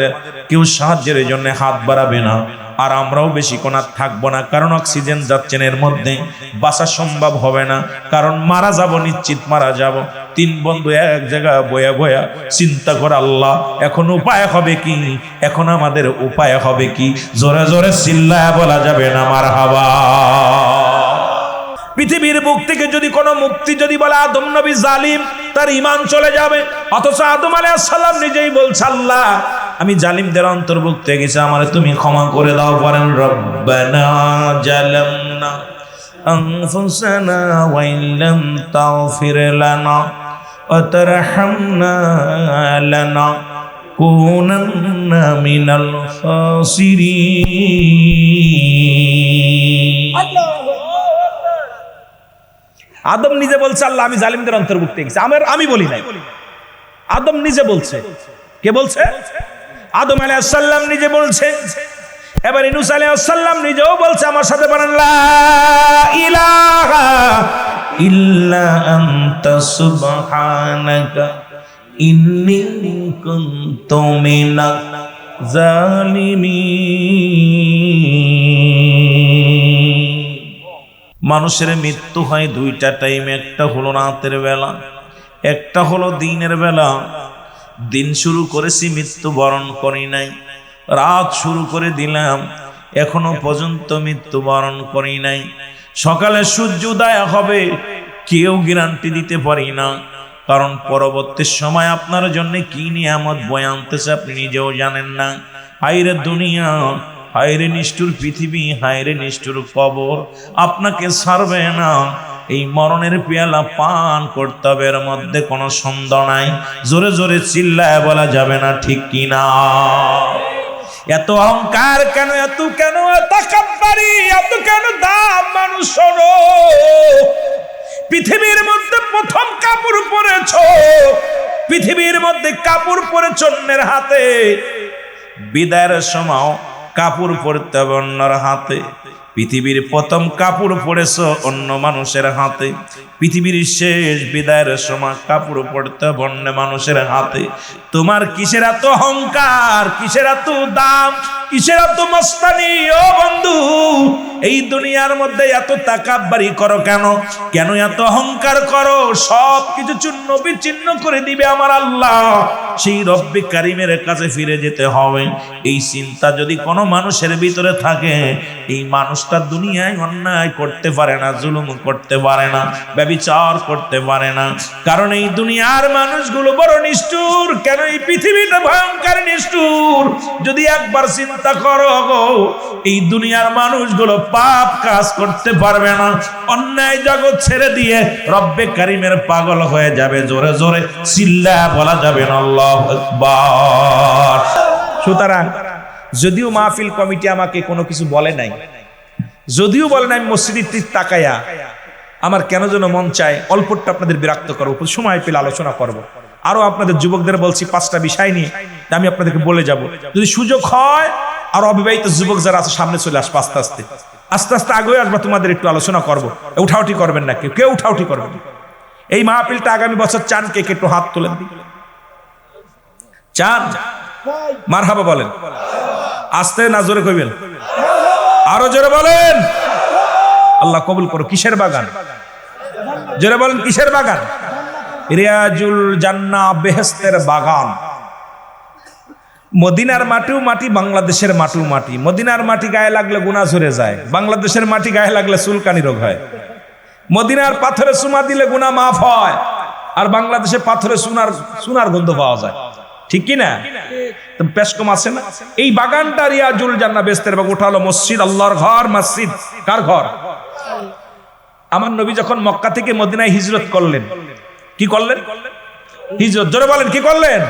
কেউ সাহায্যের জন্য হাত বাড়াবে না, আর আমরাও বেশিক্ষণ আর থাকবো না, কারণ অক্সিজেন যাচ্ছেন এর মধ্যে, বাঁচা সম্ভব হবে না, কারণ মারা যাব, নিশ্চিত মারা যাব। 3 বন্ধু এক জায়গায় বয়া বয়া চিন্তা করে, আল্লাহ এখন উপায় হবে কি, এখন আমাদের উপায় হবে কি? জোরে জোরে চিল্লায় বলা যাবে না মারহাবা। পৃথিবীর বুক থেকে যদি কোনো মুক্তি যদি বলে আদম নবী জালিম, তার ঈমান চলে যাবে। অথচ আদম আলাইহিস সালাম নিজেই বলছে, আল্লাহ আমি জালিমদের অন্তর্ভুক্ত হয়ে গেছি, আমারে তুমি ক্ষমা করে দাও। বলেন রব্বানা জালামনা আনফুসানা ওয়া ইল্লাম তাগফির লানা ওয়া তারহামনা লানাকুনান্না মিনাল খাসিরিন। আদম নিজে বলছে, আল্লাহ আমি জালিমদের অন্তর্ভুক্ত হয়ে গেছি, আমি বলি নাই, আদম নিজে বলছে। কে বলছে? আদম আলাইহিস সালাম নিজে বলছে। এবার ইউনূস আলাইহিস সালাম নিজেও বলছে, আমার সাথে বলেন লা ইলাহা ইল্লা আনতা সুবহানাকা ইন্নী কুনতু মিনাজ জালিমিন। মানুষের মৃত্যু হয় 2টা টাইমে, একটা হলো রাতের বেলা, একটা হলো দিনের বেলা। দিন শুরু করেছি, মৃত্যু বরণ করি নাই, রাত শুরু করে দিলাম, এখনো পর্যন্ত মৃত্যু বরণ করি নাই। সকালে সূর্য উদয় হবে, কেউ গ্যারান্টি দিতে পারি না, কারণ পরবর্তী সময় আপনার জন্য কি নিয়ামত বয়ে আনতেছে আপনি নিজেও জানেন না। হায়রে দুনিয়া, হায়রে নিষ্ঠুর পৃথিবী, হায়রে নিষ্ঠুর কবর, আপনাকে ছাড়বে না। এই মরণের পেয়ালা পান করতে হবে, এর মধ্যে কোনো সন্দেহ নাই। জোরে জোরে চিল্লায় বলা যাবে না, ঠিক কিনা? এত অহংকার কেন, এত কেন তাকাব্বুরি, এত কেন দাম? মানুষ শোনো, পৃথিবীর মধ্যে প্রথম কাপড় পরেছো, পৃথিবীর মধ্যে কাপড় পরেছ অন্যের হাতে, বিদায়ের সময় কাপড় পরতে হবে অন্যের হাতে। পৃথিবীর প্রথম কাপড় পরেছ অন্য মানুষের হাতে, পৃথিবীর শেষ বিদায়ের সময় কাপড় পরতে হবে অন্য মানুষের হাতে। তোমার কিসের এত অহংকার, কিসের এত দাম, কিসের এত মস্তানি? ও বন্ধু, এই দুনিয়ার মধ্যে এত তাকাব্বুরি করো কেন? কেন এত অহংকার করো? সব কিছু চূর্ণ বিচ্ছিন্ন করে দিবে আমার আল্লাহ, সেই রব্বে কারিমের কাছে ফিরে যেতে হবে। এই চিন্তা যদি কোনো মানুষের ভিতরে থাকে, এই মানুষটা দুনিয়ায় অন্যায় করতে পারে না, জুলুম করতে পারে না, ব্যভিচার করতে পারে না, কারণ এই দুনিয়ার মানুষগুলো বড় নিষ্ঠুর। কেন এই পৃথিবীটা ভয়ঙ্কর নিষ্ঠুর? যদি একবার চিন্তা করো, এই দুনিয়ার মানুষগুলো পাপ কাজ করতে পারবে না, অন্যায় জগৎ ছেড়ে দিয়ে রব্বে কারিমের পাগল হয়ে যাবে। জোরে জোরে চিল্লায়া বলা যাবে না আল্লাহু আকবার। সুতরাং যদিও মাহফিল কমিটি আমাকে কোনো কিছু বলে নাই, যদিও বলে নাই, মসজিদের দিক তাকায়া আমার কেন যেন মন চায় অল্পটা আপনাদের বিরক্ত করবো, সময় পেলে আলোচনা করব। আরো আপনাদের যুবকদের বলছি 5টা বিষয় নিয়ে আমি আপনাদেরকে বলে যাব। যদি সুযোগ হয় আর অবিবাহিত যুবক যারা আছে সামনে চলে আসবে, আস্তে আস্তে আস্তে আস্তে আগে আসবো, তোমাদের একটু আলোচনা করবো। উঠাউঠি করবেন না, কেউ উঠাউঠি করবেন। এই মাহফিলটা আগামী বছর চান কে একটু হাত তোলেন, চান? মারহাবা বলেন। আস্তে না জোরে কইবেন? আরো জোরে বলেন। আল্লাহ কবুল করো। কিসের বাগান? জোরে বলেন কিসের বাগান? রিয়াজুল জান্নাহ, বেহেশতের বাগান। মদিনার মাটিও মাটি, বাংলাদেশের মাটিও মাটি। মদিনার মাটি গায়ে লাগলে গুনাহ ঝরে যায়, বাংলাদেশের মাটি গায়ে লাগলে চুলকানি রোগ হয়। মদিনার পাথরে চুমা দিলে গুনাহ মাফ হয়, আর বাংলাদেশে পাথরে সোনার গন্ধ পাওয়া যায়। ঠিক কি না? পেশ কম আছে না? এই বাগানটা রিয়াজুল জান্নাহ, বেহেশতের বাগান। ওটা হলো মসজিদ, আল্লাহর ঘর। মসজিদ কার ঘর? আমার নবী যখন মক্কা থেকে মদিনায় হিজরত করলেন, কি করলেন? হিজরত। জোরে বলেন কি করলেন?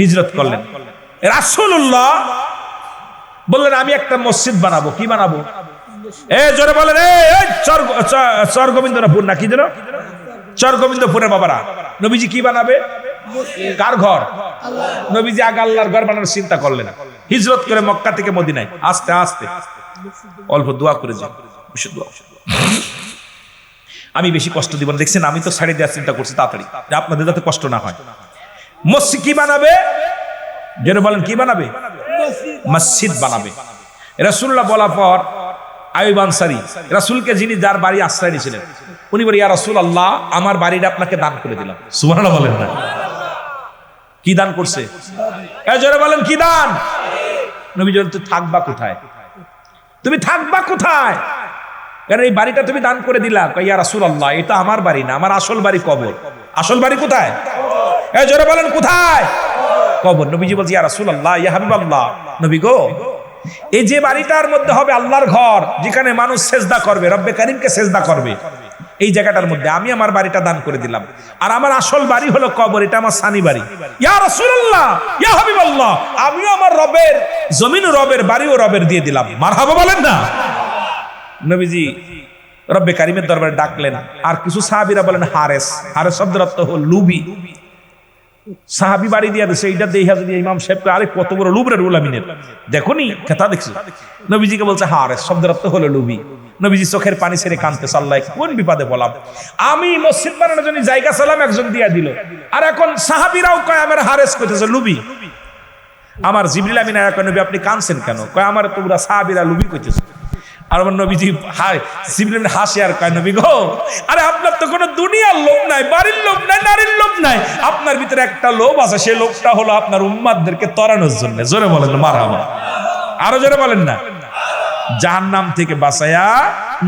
হিজরত করলেন। রাসূলুল্লাহ বললেন আমি একটা মসজিদ বানাবো। কি বানাবো? জোরে বলেন। চর গোবিন্দপুর না কি যেন, চর গোবিন্দপুরের বাবারা, নবীজি কি বানাবে? কার ঘর? নবীজি আগে আল্লাহর ঘর বানানোর চিন্তা করলেন। হিজরত করে মক্কা থেকে মদিনায় আস্তে আস্তে অল্প দোয়া করে যান। আমি বেশি কষ্ট দিব না, দেখছেন আমি তো ছাড়িয়ে দেওয়ার চিন্তা করছি তাড়াতাড়ি, আপনাদের যাতে কষ্ট না হয়। মসজিদ কি বানাবে? যেন বলেন কি বানাবে? মসজিদ বানাবে। রাসূলুল্লাহ বলার পর আইয়ুব আনসারী, রাসূলকে যিনি যার বাড়ি আশ্রয় নিয়েছিলেন, উনি বলে ইয়া রাসূলুল্লাহ আমার বাড়িটা আপনাকে দান করে দিলাম। সুবহানাল্লাহ বলেন না? কি দান করছে? জোরে বলেন কি দান? নবী বলেন তুই থাকবা কোথায়? তুমি থাকবা কোথায়? কারণ এই বাড়িটা তুমি দান করে দিলা। ইয়া রাসূলুল্লাহ এটা আমার বাড়ি না, আমার আসল বাড়ি কবর। আসল বাড়ি কোথায়? জোরে বলেন কোথায়? কবর। নবীজি বলছে ইয়া রাসূলুল্লাহ, ইয়া হাবিবাল্লাহ, নবী গো এই যে বাড়িটার মধ্যে হবে আল্লাহর ঘর, যেখানে মানুষ সেজদা করবে, রব্বে কারীমকে সেজদা করবে, এই জায়গাটার মধ্যে আমি আমার বাড়িটা দান করে দিলাম। আর আমার আসল বাড়ি হলো কবর, এটা আমার সানি বাড়ি। ইয়া রাসূলুল্লাহ, ইয়া হাবিবাল্লাহ, আমিও আমার রবের জমিন, রবের বাড়িও রবের দিয়ে দিলাম। মারহাবা বলেন না? নবীজি রব্বে কারীমের দরবারে ডাকলেন। আর কিছু সাহাবীরা বলেন হারেস। হারেস শব্দের অর্থ হলো লুবি। সাহাবী বাড়ি দিয়ে দিয়েছে, এইটা দেখা যদি ইমাম সাহেবকে আরে কত বড় লুব রে রুল আমিনের, দেখোনি কথা দেখছো? নবীজিকে বলছে হারেস শব্দের অর্থ হলো লুবি। নবীজি চোখের পানি ছেড়ে কাঁদতেছে, আল্লাহ কোন বিপদে বললাম। আমি মসজিদ বানানোর জন্য জায়গা সালাম একজন দিয়া দিল, আর এখন সাহাবীরাও কয় আমার হারেস কইতেছে লুবি। আমার জিবরিল আমিন কয় নবী আপনি কাঁদছেন কেন? কয় আমার তোমরা সাহাবীরা লুবি কইতেছে। আর আমার নবীজি জিবরিল হাসি আর কয় নবী গো আরে আপনার তো কোনো দুনিয়ার লোভ নাই, বাড়ির লোভ নাই, নারীর লোভ নাই, আপনার ভিতরে একটা লোভ আছে, সেই লোভটা হলো আপনার উম্মাতদেরকে তরানোর জন্য। জোরে বলেন মারহাবা, আরো জোরে বলেন না। জাহান্নাম থেকে বাঁচায়া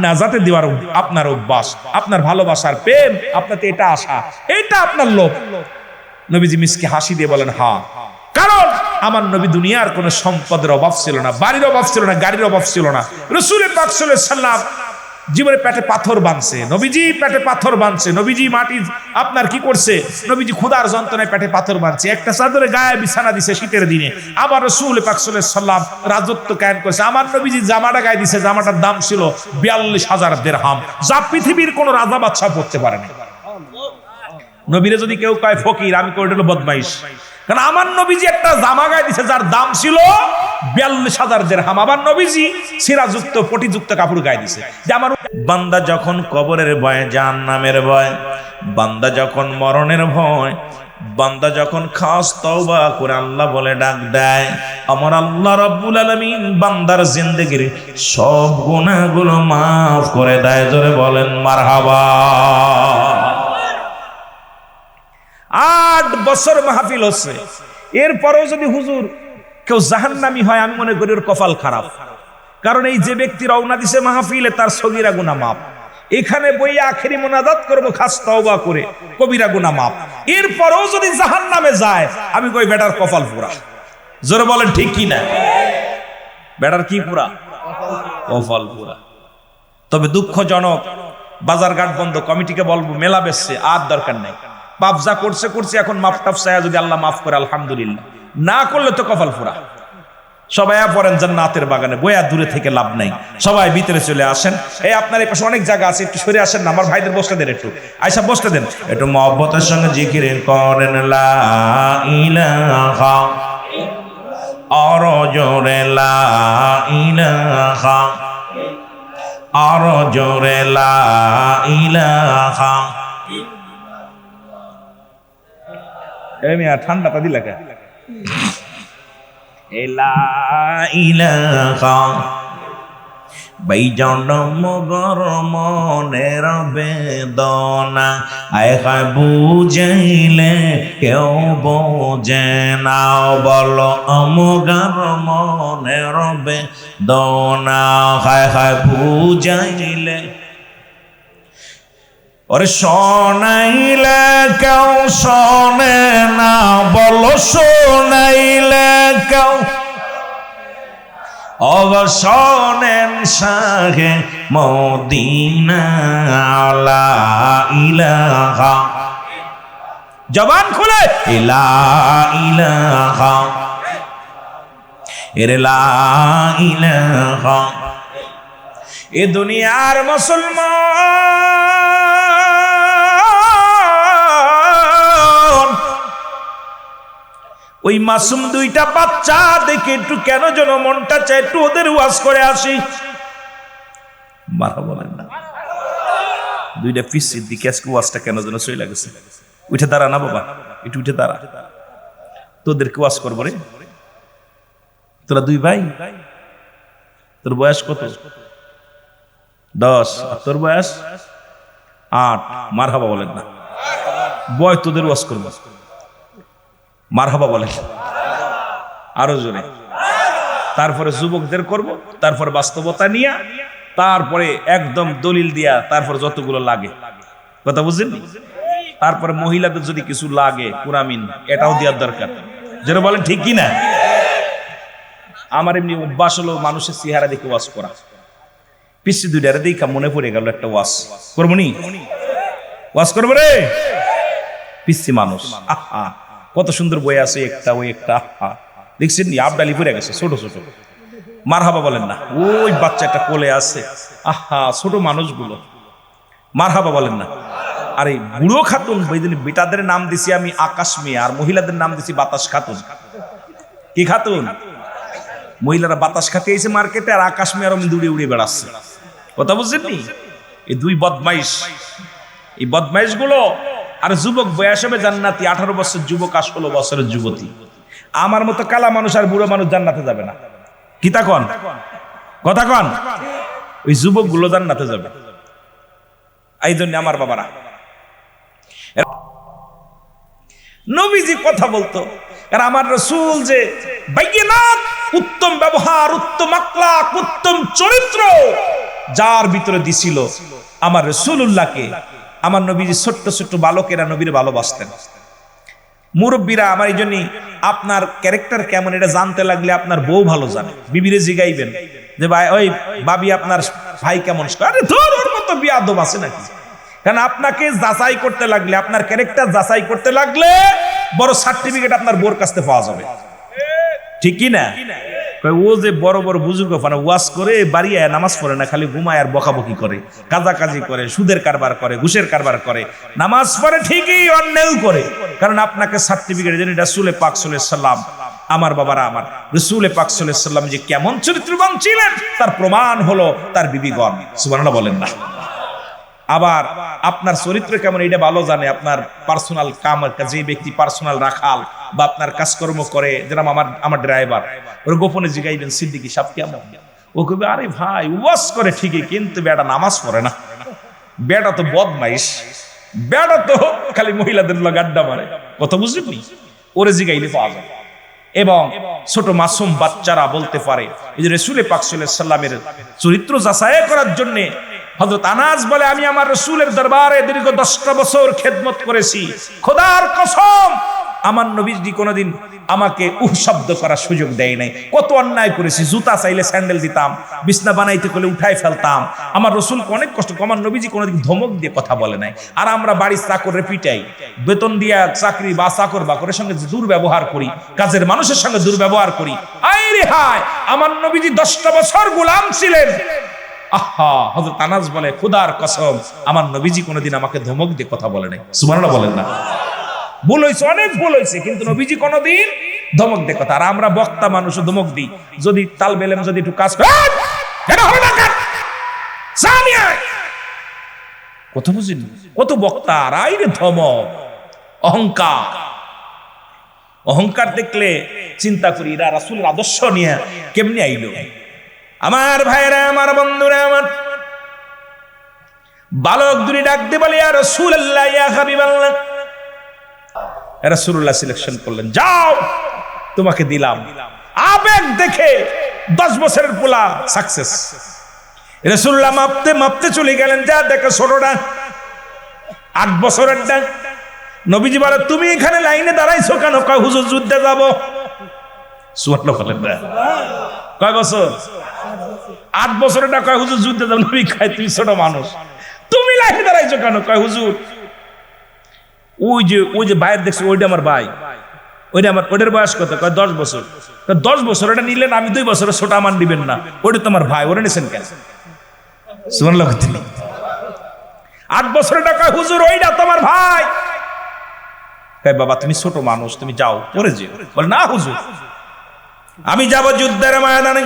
নাজাতে দেওয়ার আপনার অভ্যাস, আপনার ভালোবাসার প্রেম, আপনাতে এটা আশা, এটা আপনার লোভ। নবীজি মিসকে হাসি দিয়ে বলেন হ্যাঁ, কারণ আমার নবী দুনিয়ার কোনো সম্পদের অভাব ছিল না, বাড়ির অভাব ছিল না, গাড়ির অভাব ছিল না। রাসূল পাক সাল্লাল্লাহু আলাইহি ওয়াসাল্লাম জীবনে পেটে পাথর বাঁধছে, নবীজি পেটে পাথর বাঁধছে, নবীজি মাটি আপনার কি করছে, নবীজি ক্ষুধার যন্ত্রণায় পেটে পাথর বাঁধছে, একটা চাদরে গায়ে বিছানা দিছে শীতের দিনে। আবার রাসূল পাক সাল্লাল্লাহু আলাইহি ওয়াসাল্লাম রাজত্ব কায়েম করেছে, আমার নবীজি জামাটা গায়ে দিছে, জামাটার দাম ছিল ৪২,০০০ দিরহাম, যা পৃথিবীর কোন রাজা বাদশা পড়তে পারেনি। নবীরে যদি কেউ কয় ফকির, আমি কই এটা হলো বদমাইশ, কারণ আমার নবীজি একটা জামা গায়ে দিছে যার দাম ছিল ৪২,০০০ দিরহাম। আবার নবীজি সিরাযুক্ত পটিযুক্ত কাপড় গায়ে দিছে। যে আমার বান্দা যখন কবরের ভয়, জাহান্নামের ভয়, বান্দা যখন মরণের ভয়, বান্দা যখন খাস তওবা করে আল্লাহ বলে ডাক দেয়, আমার আল্লাহ রাব্বুল আলামিন বান্দার জিন্দেগির সব গুনাহগুলো মাফ করে দেয়। জোরে বলেন মারহাবা। ৮ বছর মাহফিল হচ্ছে, এরপরেও যদি হুজুর কেউ জাহান্নামী হয়, আমি মনে করি ওর কপাল খারাপ। কারণ এই যে ব্যক্তি রওনা দিছে মাহফিলে, তার সগীরা গুনাহ মাফ, এখানে বই আখেরি মোনাজাত করবো খাস তওবা করে, কবিরা গুনাহ মাফ, এরপরেও যদি জাহান্নামে যায়, আমি কই বেটার কপাল পুরা। জোরে বলেন ঠিক কি না? বেটার কি পুরা? কপাল পুরা। তবে দুঃখজনক, বাজারঘাট বন্ধ, কমিটিকে বলবো মেলা বেচছে, আর দরকার নাই, পাপ যা করছে করছে, এখন মাফ টাফ চায়া যদি আল্লাহ মাফ করে আলহামদুলিল্লাহ, না করলে তো কপাল পুরা। সবাই পড়েন জান্নাতের বাগানে, বইয়া দূরে থেকে লাভ নাই, সবাই ভিতরে চলে আসেন। এই আপনার এই পাশে অনেক জায়গা আছে, একটু সরে আসেন না, আমার ভাইদের বসতে দেন, একটু আয়সা বসতে দেন, একটু মহব্বতের সঙ্গে জিকির করেন লা ইলাহা, আর জোরে লা ইলাহা, আর জোরে লা ইলাহা। ঠান্ডাটা দিলা কে? লা ইলাহা বাইজন মগর মনের বেদনা আয় হায় বুঝাইলে কেউ বোঝে না বলো অমগার মনের বেদনা হায় হায় বুঝাইলে ওরে শোনাইলে কেউ শোনে না বলো শোনাইলে কেউ অবসনেন শাহে মদিনা লা ইলাহা জবান খুলে লা ইলাহা এর লা ইলাহা এ দুনিয়ার মুসলমান ওই মাসুম দুইটা বাচ্চা দেখে একটু কেন যেন মনটা চায় একটু ওদের ওয়াজ করে আসি। মারা বলেন না, দুইটা পিসির দিকে আজকে ওয়াজটা কেন যেন সই লাগেছে। উঠে দাঁড়া না বাবা, একটু উঠে দাঁড়া, তোদেরকে ওয়াজ করবো রে। তোরা দুই ভাই, তোর বয়স কত? 10। আর তোর বয়স 8। মারহাবা বলেন না, বয় তোদের ওয়াজ করবো। মারহাবা বলেন আরো জোরে। তারপরে যুবকদের করব, তারপরে বাস্তবতা নিয়ে, তারপরে একদম দলিল দিয়া, তারপর যতগুলো লাগে, কথা বুঝলেন? তারপরে মহিলাদের যদি কিছু লাগে কুরামিন, এটাও দেওয়ার দরকার। যেন বলেন ঠিক কি না? আমার এমনি অভ্যাস হলো মানুষের চেহারা দেখে ওয়াজ করা। পিসি দুইটারে দেখা মনে পড়ে গেল একটা ওয়াজ করবো নি, ওয়াজ করবো রে। পিসি মানুষ, আহা কত সুন্দর বই আছে, একটা ওই একটা, আহা দেখছেন নি আবডালি পড়ে গেছে ছোট ছোট। মারহাবা বলেন না, ওই বাচ্চাটা কোলে আছে, আহা ছোট মানুষগুলো। মারহাবা বলেন না। আর এই বুড়ো খাতুন বেটাদের নাম দিছি আমি আকাশ মেয়ে, আর মহিলাদের নাম দিছি বাতাস খাতুন। কি খাতুন? মহিলারা বাতাস খাতে এসে মার্কেটে, আর আকাশ মেয়ে আর দৌড়ে উড়ে বেড়াচ্ছে, কথা বুঝছেন নি? এই দুই বদমাইশ, এই বদমাইশ গুলো। আর যুবক বয়স হবে জান্নাতি, 18 বছর যুবক, 16 বছরের যুবতী। আমার মতো কালা মানুষ আর বুড়ো মানুষ জান্নাতে যাবে না। কি তা কন? কথা কন। ওই যুবক গুলো জান্নাতে যাবে। এই জন্য আমার বাবারা, নবীজি কথা বলতো, আর আমার রাসূল যে বাইয়িনাত, উত্তম ব্যবহার, উত্তম আখলাক, উত্তম চরিত্র যার ভিতরে দিছিল, আমার রাসূলুল্লাহকে, আমার নবীজি ছোট্ট ছোট্ট বালকেরা নবীর ভালোবাসতেন। মুরব্বীরা আমার এই জন্য আপনার ক্যারেক্টার কেমন এটা জানতে লাগলে আপনার বউ ভালো জানে। বিবিরে জিগাইবেন যে ভাই ওই ভাবি আপনার ভাই কেমন, আরে ধর ওর মতো বিয়াদব আছে নাকি? কারণ আপনাকে যাচাই করতে লাগলে, আপনার ক্যারেক্টার যাচাই করতে লাগলে বড় সার্টিফিকেট আপনার বোর কাছে পাওয়া যাবে, ঠিক কি না? ও যে বড় বড় বুজুর্গ ফানা ওয়াজ করে বাড়ি আয় নামাজ পড়ে না, খালি ঘুমায় আর বকাবকি করে, কাজাকাজি করে, সুদের কারবার করে, ঘুষের কারবার করে, নামাজ পড়ে ঠিকই অন্যায় করে। কারণ আপনাকে সার্টিফিকেট দেন রাসূল পাক সাল্লাল্লাহু আলাইহি সাল্লাম, আমার বাবারা আমার রাসূল পাক সাল্লাল্লাহু আলাইহি সাল্লাম যে কেমন চরিত্রবান ছিলেন তার প্রমাণ হলো তার বিবিগণ। সুবহানাল্লাহ বলেন না। আবার আপনার চরিত্র কেমন এটা ভালো জানে আপনার পার্সোনাল কাম, যে ব্যক্তি পার্সোনাল রাখাল বা আপনার কাজকর্ম করে, যেরকম আমার ড্রাইভার, ওর গোপনে জিগাইবেন সিদ্দিকী সাহেব কেমন? ও কবে আরে ভাই ওয়াজ করে ঠিকই, কিন্তু বেটা নামাজ পড়ে না, বেটা তো বদমাইশ, বেটা তো খালি মহিলাদের লগে আড্ডা মারে, কথা বুঝলি? ওরে জিগাইলে পাওয়া যায়। এবং ছোট মাসুম বাচ্চারা বলতে পারে। এই যে রাসূল পাক সাল্লাল্লাহু আলাইহি সাল্লামের চরিত্র যাচাই করার জন্য হযরত আনাস বলে, আমি আমার রাসূলের দরবারে দীর্ঘ 10টা বছর খেদমত করেছি, খোদার কসম আমার নবীজি কোনোদিন আমাকে শব্দ করার সুযোগ দেয় নাই। কত অন্যায় করেছি, জুতা চাইলে স্যান্ডেল দিতাম, বিছনা বানাইতে করলে উঠাই ফেলতাম। আমার রাসূলকে অনেক কষ্ট, আমার নবীজি কোনোদিন ধমক দিয়ে কথা বলে নাই। আর আমরা বাড়ির চাকরে পিটাই, বেতন দিয়া চাকরি বা চাকর বাকরের সঙ্গে দুর্ব্যবহার করি, কাজের মানুষের সঙ্গে দুর্ব্যবহার করি। আয় রে হায়, আমার নবীজি 10টা বছর গোলাম ছিলেন। আহা, হযরত আনাস বলে, খোদার কসম আমার নবীজি কোনোদিন আমাকে ধমক দিয়ে কথা বলে নাই। সুবহানাল্লাহ বলেন না। ভুল হয়েছে, অনেক ভুল হয়েছে, কিন্তু নবীজি কোনোদিন ধমক দিয়ে কথা। আর আমরা বক্তা মানুষ ধমক দিই, যদি তাল বেলেম যদি একটু কাজ কত বুঝিনি, কত বক্তা আর আইরে ধমক, অহংকার। অহংকার দেখলে চিন্তা করি এরা রাসূলের আদর্শ নিয়ে কেমনি আইলো। আমার ভাইরা, আমার বন্ধুরা, আমার বালক দুটি ডাকতে বলে, ইয়া রাসূলুল্লাহ, ইয়া হাবিবাল্লাহ। রাসূলুল্লাহ সিলেকশন করলেন, যাও তোমাকে দিলাম। আবেগ দেখে 10 বছরের পোলা সাকসেস। রাসূলুল্লাহ মাপতে মাপতে চলে গেলেন, যা দেখো ছোটটা 8 বছরের ডাক। নবীজি বলে, তুমি এখানে লাইনে দাঁড়াইছো কেন? কয় হুজুর যুদ্ধে যাব। সুবহানাল্লাহ বলেন না? কয় বছর? 8 বছরের ডাক। কয় হুজুর যুদ্ধে যাব। নবী কয়, তুই ছোট মানুষ, তুমি লাইনে দাঁড়াইছো কেন? কয় হুজুর ওই যে ভাইয়ের দেখছো, ওইটা আমার ভাই, ওইটা আমার, ওইটার বয়স কত? কয় 10 বছর। 10 বছর ওটা নিলেন, আমি 2 বছরের ছোট আমার নিবেন না, ওইটা তোমার ভাই, ওরা নিছেন কেন? সুবহানাল্লাহ। 8 বছরের টাকা। হুজুর ওইটা তোমার ভাই। কয় বাবা তুমি ছোট মানুষ, তুমি যাও পরে যেও। বলে, না হুজুর আমি যাব যুদ্ধের ময়দানে।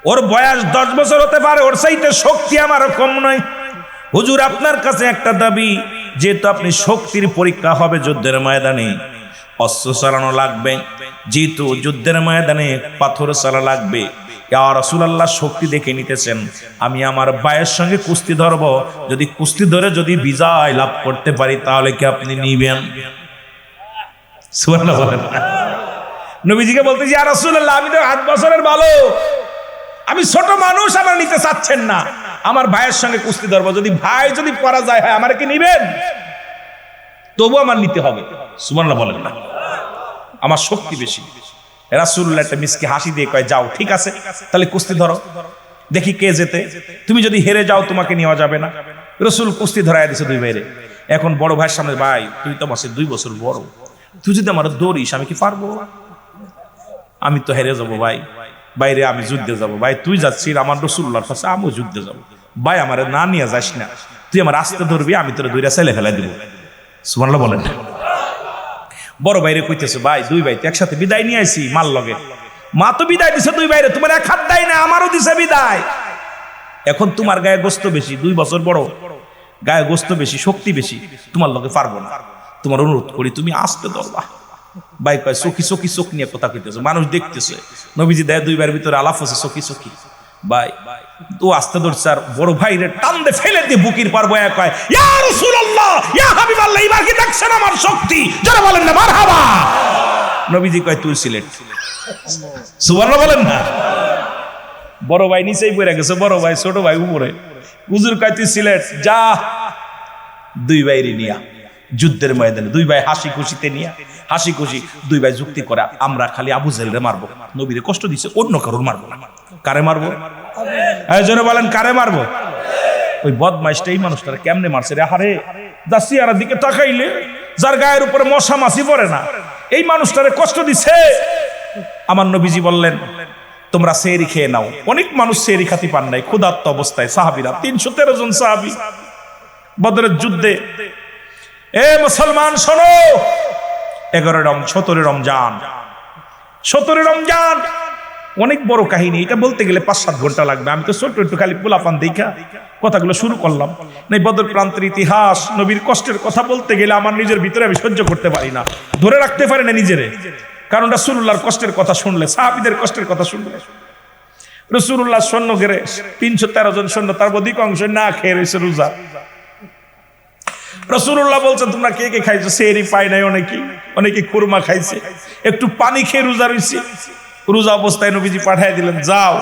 ওর বয়স 10 বছর হতে পারে, ওর চাইতে শক্তি আমার কম নয়। হুজুর আপনার কাছে একটা দাবি, যেহেতু আপনি শক্তির পরীক্ষা হবে যুদ্ধের ময়দানে, অস্ত্র চালানো লাগবে, যেহেতু যুদ্ধের ময়দানে পাথর চালা লাগবে। ইয়া রাসূলুল্লাহ শক্তি দেখে নিতেছেন, আমি আমার ভাইয়ের সঙ্গে কুস্তি ধরব, যদি কুস্তি ধরে যদি বিজয় লাভ করতে পারি তাহলে কি আপনি নিবেন? সুবহানাল্লাহ বলেন। নবীজিকে বলতে, ইয়া রাসূলুল্লাহ আমি তো 8 বছরের বালক, আমি ছোট মানুষ, আমার নিতে চাচ্ছেন না, আমার ভাইয়ের সঙ্গে কুস্তি ধরব, যদি ভাই যদি পরাজয় হয় আমার কি নিবেন? তবু আমার নিতে হবে। সুবহানাল্লাহ বলেন না? আমার শক্তি বেশি। রাসূলুল্লাহ একটা মিসকে হাসি দিয়ে কয়, যাও ঠিক আছে, তাহলে কুস্তি ধরো, দেখি কে জেতে। তুমি যদি হেরে যাও তোমাকে নেওয়া যাবে না। রাসূল কুস্তি ধরায় দিছে 2 ভাইরে। এখন বড় ভাইয়ের সামনে, ভাই তুই তো আমার 2 বছর বড়, তুই যদি আমার দৌড়িস আমি কি পারবো? আমি তো হেরে যাবো ভাই, বাইরে আমি যুদ্ধে যাব। ভাই তুই যাচ্ছিস আমার রাসূলুল্লাহর কাছে, আমিও যুদ্ধে যাব। ভাই আমার না নিয়ে যাস না, তুই আমার রাস্তা ধরবি, আমি তোর 2টা ছেলে ফেলাই দিব। সুবহানাল্লাহ বলেন। বড় ভাইরে কইতেছে, ভাই 2 ভাই তো একসাথে বিদায় নিয়ে আইছি মাল লগে, মা তো বিদায় দিছে 2 ভাইরে, তোমার এক হাত দেয় না, আমারও দিছে বিদায়। এখন তোমার গায়ে গোস্ত বেশি, 2 বছর বড়, গায়ে গোস্ত বেশি, শক্তি বেশি, তোমার লগে পারবো না, তোমার অনুরোধ করি তুমি আসতে ধরবা। ভাই কয়, চোখি চোখি চোখ নিয়ে কথা কইতেছে, মানুষ দেখতেছে। নবীজি দেয় 2 ভাইয়ের ভিতরে আলাপ হচ্ছে চোখি চোখি। ভাই তো আসতে ধরছে, আর বড় ভাইরে টান দে ফেলে দিয়ে বুকির পার বয়া কয়, ইয়া রাসূলুল্লাহ, ইয়া হাবিবাল্লাহ, এবার কি দেখছেন আমার শক্তি? যারা বলেন না মারহাবা। নবীজি কয়, তুই সিলেক্ট। সুবহানাল্লাহ বলেন না? বড় ভাই নিচেই পড়ে গেছে, বড় ভাই ছোট ভাই উপরে। হুজুর কয়, তুই সিলেক্ট, যা 2 ভাইরে নিয়া যুদ্ধের ময়দানে। 2 ভাই হাসি খুশিতে নিয়া, হাসি খুশি 2 ভাই যুক্তি করে, আমরা খালি আবু জেহেলরে মারবো, নবীরে কষ্ট দিছে, অন্য কারোর মারবো না। কারে মারবো? এই জন্য বলেন কারে মারবো? ওই বদমাইশটা এই মানুষটারে কেমনে মারছে রে? আরে যা চেহারার দিকে তাকাইলে যার গায়ের উপরে মশা মাছি পড়ে না, এই মানুষটারে কষ্ট দিছে। আমার নবীজি বললেন, তোমরা সেহরি খেয়ে নাও। অনেক মানুষ সেহরি খাতি পান নাই, ক্ষুধার্ত অবস্থায় সাহাবীরা, 313 জন সাহাবী বদরের যুদ্ধে। এ মুসলমান শোনো, 17 রমজান, 17 রমজান অনেক বড় কাহিনী, এটা বলতে গেলে 5-7 ঘন্টা লাগবে। আমি তো ছোট্ট একটু খালি পোলাপান দেখা কথাগুলো শুরু করলাম। এই বদর প্রান্তের ইতিহাস, নবীর কষ্টের কথা বলতে গেলে আমার নিজের ভিতরে আমি সহ্য করতে পারি না, ধরে রাখতে পারি না নিজেরে। কারণ রাসূলুল্লাহর কষ্টের কথা শুনলে, সাহাবীদের কষ্টের কথা শুনলে, রাসূলুল্লাহ সৈন্য ঘেরে 313 জন সৈন্য, তার অধিকাংশ না খেয়ে রয়েছে রোজা। রাসূলুল্লাহ বলছেন, তোমরা কে কে খাইছো? সেহরি পাই নাই অনেকে, অনেকে খুরমা খাইছে, একটু পানি খেয়ে রোজা রয়েছে। রোজা অবস্থায় নবীজি পাঠিয়ে দিলেন, যাও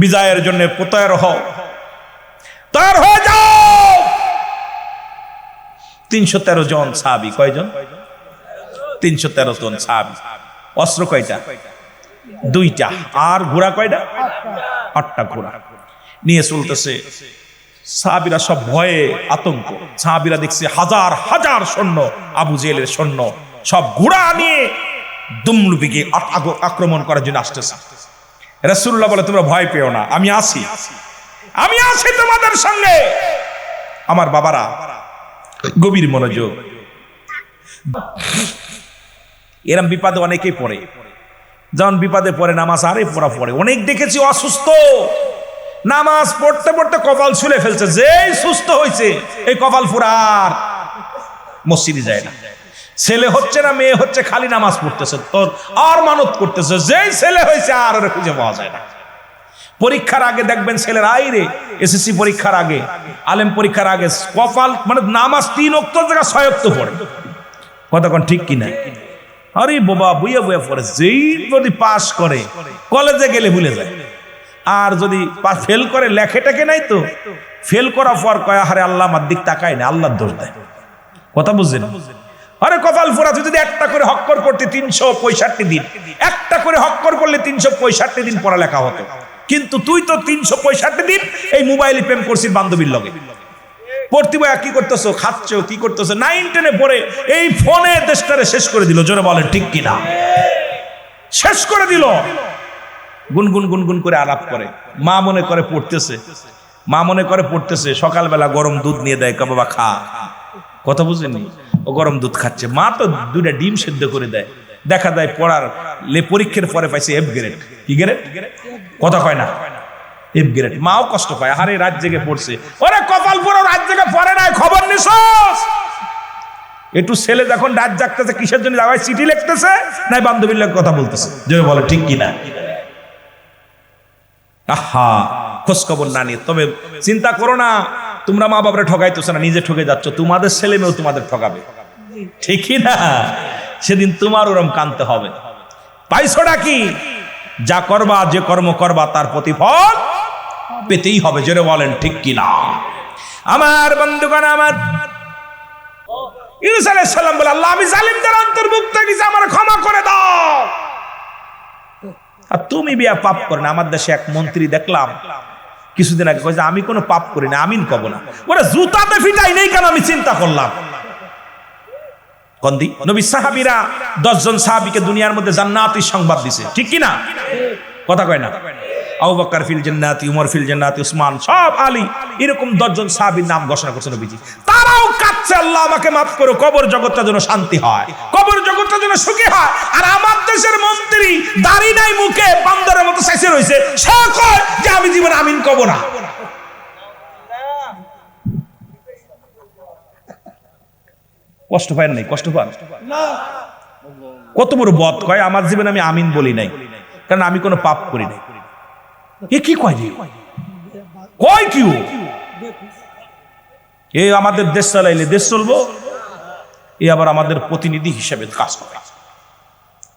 বিজয়ের জন্য তৈয়ার হও, তৈয়ার হয়ে যাও। 313 জন সাহাবী। কয়জন? 313 জন সাহাবী। অস্ত্র কয়টা? 2টা। আর ঘোড়া কয়টা? 8টা ঘোড়া নিয়ে চলতেছে। সাহাবীরা সব ভয়ে আতঙ্ক। সাহাবীরা দেখছে হাজার হাজার সৈন্য, আবু জেহেলের সৈন্য সব ঘোড়া নিয়ে দুমলুবিকে আক্রমণ করার জন্য আসতেছে। রাসূলুল্লাহ বলে, তোমরা ভয় পেও না, আমি আছি, আমি আছি তোমাদের সঙ্গে। আমার বাবারা গভীর মনোযোগ। এরম বিপদে অনেকেই পড়ে, যখন বিপদে পড়ে নামাজ আরে পড়া পড়ে। অনেক দেখেছি অসুস্থ, নামাজ পড়তে পড়তে কপাল ছুলে ফেলছে, যেই সুস্থ হয়েছে এই কপাল ফুরার মসজিদে যায় না। ছেলে হচ্ছে না মেয়ে হচ্ছে, খালি নামাজ পড়তেছে, তোর আর মানত করতেছে, যেই ছেলে হয়েছে আর ওরে খুঁজে পাওয়া যায় না। পরীক্ষার আগে দেখবেন ছেলেরা আইরে এসএসসি পরীক্ষার আগে, আলেম পরীক্ষার আগে কপাল মানে নামাজ 3 ওয়াক্ত জায়গা 6 ওয়াক্ত পড়ে। কতক্ষণ ঠিক কিনা? আরে বাবা বুইয়া বুইয়া পড়ে, যেই যদি পাস করে কলেজে গেলে ভুলে যায়, আর যদি ফেল করে লেখেটাকে নাই তো ফেল করার পর কয় আরে আল্লাহ আমার দিক তাকায় না, আল্লাহর দোষ দেয়। কথা বুঝছেন? আরে কপাল ফোরা, তুই যদি একটা করে হক্কর করতে 365 দিন, একটা করে হক্কর করলে 365 দিন পড়ালেখা হতো, কিন্তু তুই তো 365 দিন এই মোবাইলে প্রেম করছিস বান্ধবীর লগে। পড়তি বয়া কি করতেছো, খাচ্ছ, কি করতেছো, 9 10-এ পড়ে এই ফোনে দেশটারে শেষ করে দিল। জোরে বলেন ঠিক কিনা? শেষ করে দিল। গুনগুন গুনগুন করে আলাপ করে, মা মনে করে পড়তেছে, মা মনে করে পড়তেছে, সকালবেলা গরম দুধ নিয়ে দেয়, কা বাবা খা। কথা বুঝেনি? ও গরম দুধ খাচ্ছে, মা তো 2টা ডিম সেদ্ধ করে দেয়। দেখা যায় পড়ার পরীক্ষার পরে পাইছে F গ্রেড। কি গ্রেড? কথা কয় না, F গ্রেড। মাও কষ্ট পায়, আরে রাত জেগে পড়ছে। ওরে কপাল পুরো রাত জেগে পড়ে নাই, খবর নিছস? একটু ছেলে যখন রাত জাগতেছে কিসের জন্য যাওয়ায়, চিঠি লিখতেছে না বান্ধবীর লোক কথা বলতেছে? যে বলে ঠিক কিনা? আহা, খোঁজ খবর না নিয়ে। তবে চিন্তা করো না, তোমরা মা বাবারে ঠকাইতেছো না, নিজে ঠকে যাচ্ছ। তোমাদের ছেলে মেয়েও তোমাদের ঠকাবে, ঠিকই না? সেদিন তোমার ওরম কানতে হবে। পাইছোটা কি? যা করবা, যে কর্ম করবা তার প্রতিফল পেতেই হবে। জোরে বলেন ঠিক কিনা? আমার বন্ধুগণ, আমার ইউনূস আলাইহিস সালাম বলে, আল্লাহ আমি জালিমদের অন্তর্ভুক্ত কিছু, আমার ক্ষমা করে দাও। আর তুমি বিয়া পাপ করে না। আমার দেশে এক মন্ত্রী দেখলাম কিছুদিন আগে কয়েছে আমি কোনো পাপ করি না, আমিন কব না। ওরা জুতাতে ফিটাই নেই কেন? আমি চিন্তা করলাম কন্দি নবী সাহাবীরা 10 জন সাহাবীকে দুনিয়ার মধ্যে জান্নাতের সংবাদ দিছে, ঠিক কি না? কথা কয় না? আবু বকর ফিল জান্নাতি, উমর ফিল জান্নাতি, উসমান, সব আলী, এরকম 10 জন সাহাবীর নাম ঘোষণা করছে নবীজি। তারাও কাঁদছে, আল্লাহ আমাকে মাফ করো, কবর জগৎটা যেন শান্তি হয়, কবর জগৎটা যেন সুখী হয়। আর আমার দেশের মন্ত্রী দাড়ি নাই, মুখে বান্দরের মতো চাইছে রইছে, সে কয় যে আমি জীবনে আমিন কব না। কষ্ট পায় নাই? কষ্ট পান না? কত বড় বদ কয়, আমার জীবনে আমি আমিন বলি নাই, কারণ আমি কোনো পাপ করি নাই। এ কি কয় রে? কয় কি? এ আমাদের দেশ চালাইলে দেশ চলবো, এ আবার আমাদের প্রতিনিধি হিসেবে কাজ করে।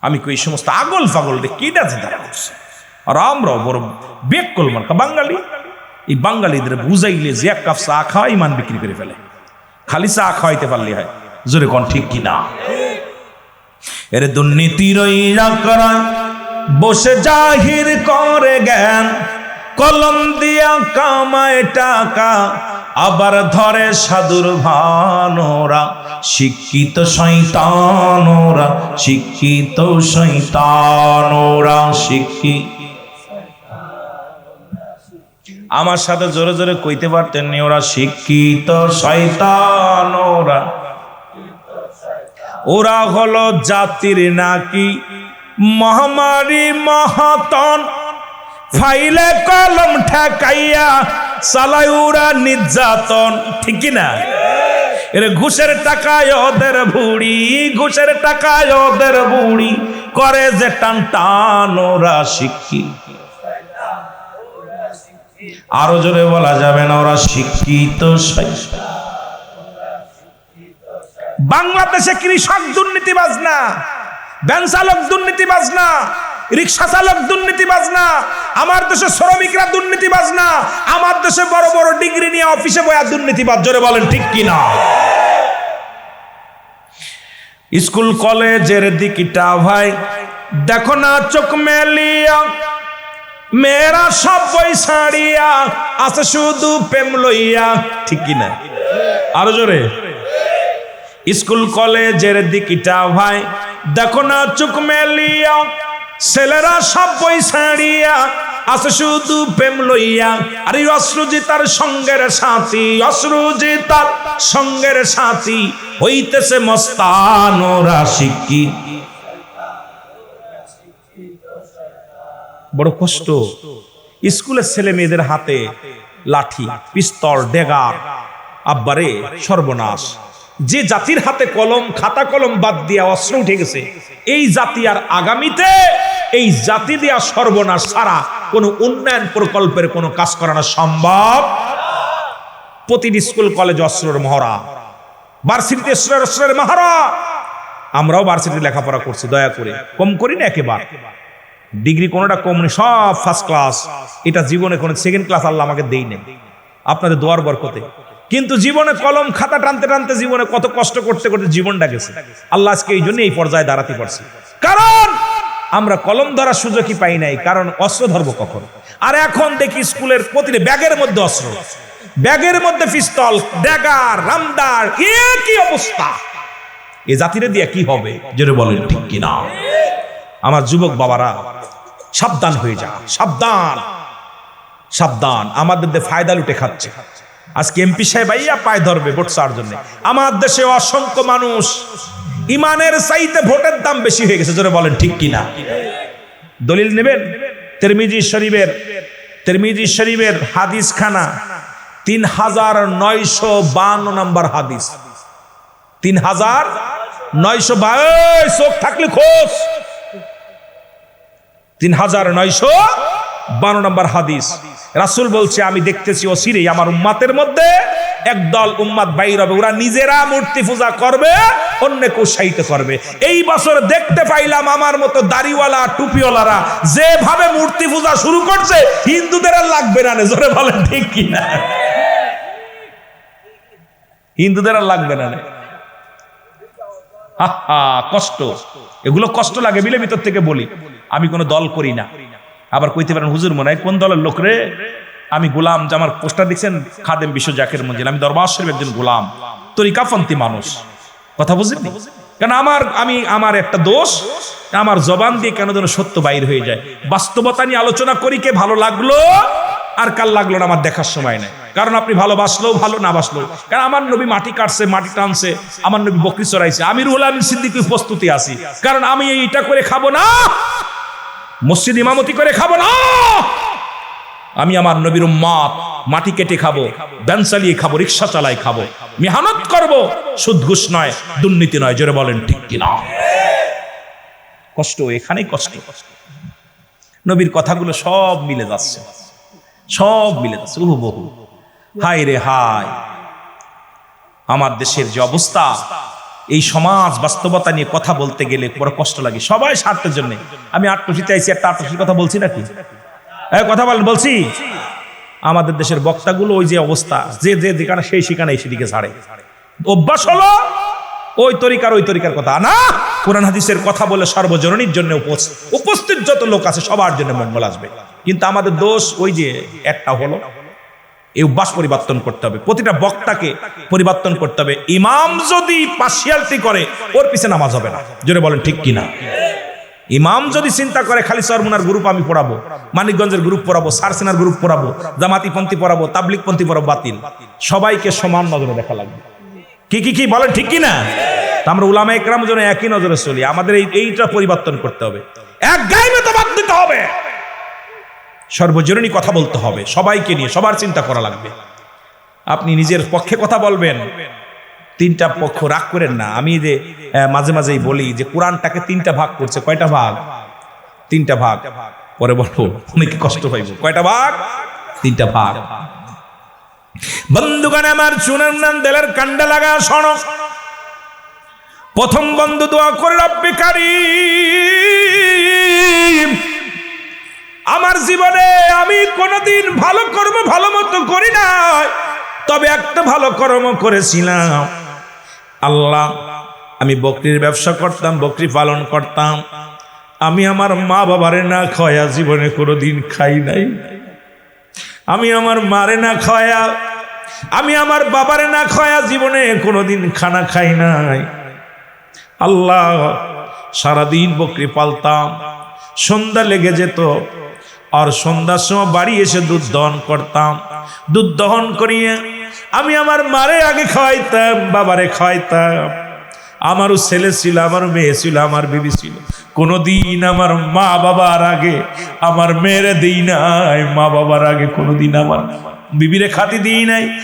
আমি কই এই সমস্ত আগল ফাগল রে কি ডাজে দাঁড়া করছে। আর আমরাও বড় বেক কলমার বাঙালি, এই বাঙালিদের বুঝাইলে যে এক কাপ চা খাওয়া ইমান বিক্রি করে ফেলে। খালি চা খাওয়াইতে পারলে হয়। জোরে কোন ঠিক কিনা? এর দুর্নীতির বসে জাহির করে জ্ঞান, কলম দিয়া কামায় টাকা, আবার ধরে সাধুর ভানোরা। শিক্ষিত শয়তানোরা, শিক্ষিত শয়তানোরা, শিক্ষিত। আমার সাথে জোরে জোরে কইতে পারতেন নি, ওরা শিক্ষিত শয়তানোরা। ওরা হলো জাতির নাকি মহামারী মহাতন, ফাইলে কলম ঠেকাইয়া চালায় ওরা নির্যাতন, ঠিক না? এর ঘুষের টাকায় ওদের বুড়ি, ঘুষের টাকায় ওদের বুড়ি করে যে টান টান। ওরা শিক্ষিত, আরো জোরে বলা যাবে না, ওরা শিক্ষিত শয়তান। বাংলাদেশে কৃষক দুর্নীতিবাজ না, ভ্যান চালক দুর্নীতিবাজ না, রিক্সা চালক দুর্নীতিবাজ না, আমার দেশে শ্রমিকরা দুর্নীতিবাজ না, আমার দেশে বড় বড় ডিগ্রি নিয়ে অফিসে বয়া দুর্নীতিবাজ। জোরে বলেন ঠিক কিনা? স্কুল কলেজের দিকটা ভাই দেখো না চোখ মেলিয়া, মেয়েরা সব বই ছাড়িয়া আছে শুধু প্রেম লইয়া, ঠিক কিনা? আরো জোরে। স্কুল কলেজের দিকটা ভাই দেখো না চোখ মেলিয়া, ছেলেরা সব বই ছাড়িয়া আছে শুধু প্রেম লইয়া। আর অশ্রুজি তার সঙ্গের সাথী, অশ্রুজি তার সঙ্গের সাথী হইতেছে মস্তান। ওরা শিক্ষিত, বড় কষ্ট। স্কুলের ছেলে মেয়েদের হাতে লাঠি, পিস্তল, ডেগার, আব্বারে সর্বনাশ। যে জাতির হাতে কলম খাতা কলম বাদ দিয়া অস্ত্র উঠে গেছে, এই জাতি আর আগামীতে এই জাতি দিয়া সর্বনাশ ছাড়া কোনো উন্নয়ন প্রকল্পের কোনো কাজ করানো সম্ভব। প্রতিটি স্কুল কলেজ অস্ত্রের মহড়া, ভার্সিটিতে অস্ত্রের মহড়া। আমরাও ভার্সিটিতে লেখাপড়া করছি, দয়া করে কম করি না একেবারে। ডিগ্রি কোনোটা কম নেই, সব ফার্স্ট ক্লাস। এটা জীবনে কোনো সেকেন্ড ক্লাস আল্লাহ আমাকে দেই নেই, আপনাদের দোয়ার বরকতে। কিন্তু জীবনে কলম খাতা টানতে টানতে জীবনে কত কষ্ট করতে করতে জীবনটা গেছে। আল্লাহ আজকে এই জন্য এই পর্যায়ে দাঁড়াতে পারছি, কারণ আমরা কলম ধরার সুযোগই পাই নাই। কারণ অস্ত্র ধরবো কখন? আর এখন দেখি স্কুলের প্রতিটি ব্যাগের মধ্যে অস্ত্র, ব্যাগের মধ্যে পিস্তল, ড্যাগার, রামদার, কি অবস্থা! এ জাতিরে দিয়ে কি হবে? জোরে বলেন ঠিক কিনা? আমার যুবক বাবারা, সাবধান হয়ে যা, সাবধান সাবধান। আমাদের ফায়দা লুটে খাচ্ছে। আজকে এমপি সাহেব আইয়া পায়ে ধরবে ভোট চাওয়ার জন্য। আমার দেশে অসংখ্য মানুষ ইমানের চাইতে ভোটের দাম বেশি হয়ে গেছে। জোরে বলেন ঠিক কিনা? দলিল নেবেন? তিরমিজি শরীফের হাদিস খানা 3952 নম্বর হাদিস। 3952, চোখ থাকলে খোঁজ। 3952 নম্বর হাদিস। রাসূল বলছে, আমি দেখতেছি অচিরেই আমার উম্মাতের মধ্যে একদল উম্মাত বাইর হবে, ওরা নিজেরা মূর্তি পূজা করবে, অন্যকে উৎসাহিত করবে। এই বছর দেখতে পাইলাম আমার মতো দাড়িওয়ালা টুপিওয়ালারা যেভাবে মূর্তি পূজা শুরু করছে, হিন্দুদের আর লাগবে না। জোরে বলেন ঠিক কিনা? হিন্দুদের আর লাগবে না। কষ্ট, এগুলো কষ্ট লাগে বিলে ভিতর থেকে বলি। আমি কোনো দল করি না। আবার কইতে পারেন, হুজুর মনে হয় কোন দলের লোক রে? আমি গোলাম, যে আমার পোস্টার দেখছেন খাদেম বিশ্ব জাকির মঞ্জিল, আমি দরবার শরীফের একজন গোলাম, তরিকাপন্থী মানুষ। কথা বুঝলেন? কারণ আমার একটা দোষ, আমার জবান দিয়ে কেন যেন সত্য বাইর হয়ে যায়। বাস্তবতা নিয়ে আলোচনা করি, কে ভালো লাগলো আর কার লাগলো না আমার দেখার সময় নাই। কারণ আপনি ভালোবাসলেও ভালো, না বাসলেও। কারণ আমার নবী মাটি কাটছে, মাটি টানছে, আমার নবী বকরি চড়াইছে, আমি রুহুল আমিন সিদ্দিকী প্রস্তুতি আছি। কারণ আমি এইটা করে খাবো না, মসজিদ ইমামতি করে খাবো না। আমি আমার নবীর উম্মত, মাটি কেটে খাবো, ভ্যান চালিয়ে খাবো, রিক্সা চালাই খাবো, মেহনত করবো, সুদ ঘুষ নয়, দুর্নীতি নয়। জোরে বলেন ঠিক কিনা? কষ্ট, এখানেই কষ্ট। নবীর কথাগুলো সব মিলে যাচ্ছে, সব মিলে যাচ্ছে। বহু হায় রে হায়, আমার দেশের যে অবস্থা, এই সমাজ বাস্তবতা নিয়ে কথা বলতে গেলে বড় কষ্ট লাগে। সবাই স্বার্থের জন্য। আমি আটটুসিতে আইছি, একটা আটটুসির কথা বলছি নাকি? কথা বলছি। আমাদের দেশের বক্তাগুলো ওই যে অবস্থা, যে যেখানে সেই সেখানে সেদিকে ছাড়ে। অভ্যাস হলো ওই তরিকার কথা না, কোরআন হাদিসের কথা বলে সর্বজননীর জন্য উপস্থিত যত লোক আছে সবার জন্য মঙ্গল আসবে। কিন্তু আমাদের দোষ ওই যে একটা হলো, এই অভ্যাস পরিবর্তন করতে হবে। প্রতিটা বক্তাকে পরিবর্তন করতে হবে। ইমাম যদি পার্সিয়ালিটি করে, ওর পিছে নামাজ হবে না। জোরে বলেন ঠিক কিনা? ইমাম যদি চিন্তা করে খালি চরমুনার গ্রুপ আমি পড়াবো, মানিকগঞ্জের গ্রুপ পড়াবো, সারসিনার গ্রুপ পড়াবো, জামাতিপন্থী পড়াবো, তাবলিগপন্থী পড়াবো, বাতিল। সবাইকে সমান নজরে দেখা লাগবে। কি বলেন ঠিক কিনা? আমরা উলামা ইকরাম যেন একই নজরে চলি। আমাদের এইটা পরিবর্তন করতে হবে। এক গায়ে মতবাদ দিতে হবে, সর্বজনীন কথা বলতে হবে, সবাইকে নিয়ে সবার চিন্তা করা লাগবে। আপনি নিজের পক্ষে কথা বলবেন, তিনটা পক্ষ রাগ করেন না। আমি যে মাঝে মাঝেই বলি যে কোরআনটাকে তিনটা ভাগ করছে। কয়টা ভাগ? তিনটা ভাগ। পরে বলবো, অনেকে কষ্ট পাইব। কয়টা ভাগ? তিনটা ভাগ। বন্ধুগণ আমার, শুনেন না, দেলের কান্ডা লাগা শোনো। প্রথম বন্ধু দোয়া করে, রব্বি কারীম, আমার জীবনে আমি কোনোদিন ভালো কর্ম ভালো মতো করি নাই, তবে একটা ভালো কর্ম করেছিলাম। আল্লাহ, আমি বকরির ব্যবসা করতাম, বকরি পালন করতাম। আমি আমার মা বাবারে না খাওয়া জীবনে কোনোদিন খাই নাই। আমি আমার মারে না খাওয়া, আমি আমার বাবারে না খাওয়া জীবনে কোনোদিন খানা খাই নাই। আল্লাহ, সারাদিন বকরি পালতাম, সন্ধ্যা লেগে যেত, আর সন্ধ্যার সময় বাড়ি এসে দুধ দহন করতাম। দুধ দহন করিয়ে আমি আমার মারে আগে খাওয়াইতাম, বাবারে খাওয়াইতাম। আমারও ছেলে ছিল, আমার মেয়ে ছিল, আমার বিবি ছিল। কোনোদিন আমার মা বাবার আগে আমার মেয়েরে দিই নাই, মা বাবার আগে কোনোদিন আমার বিবিরে খাতি দিই নাই।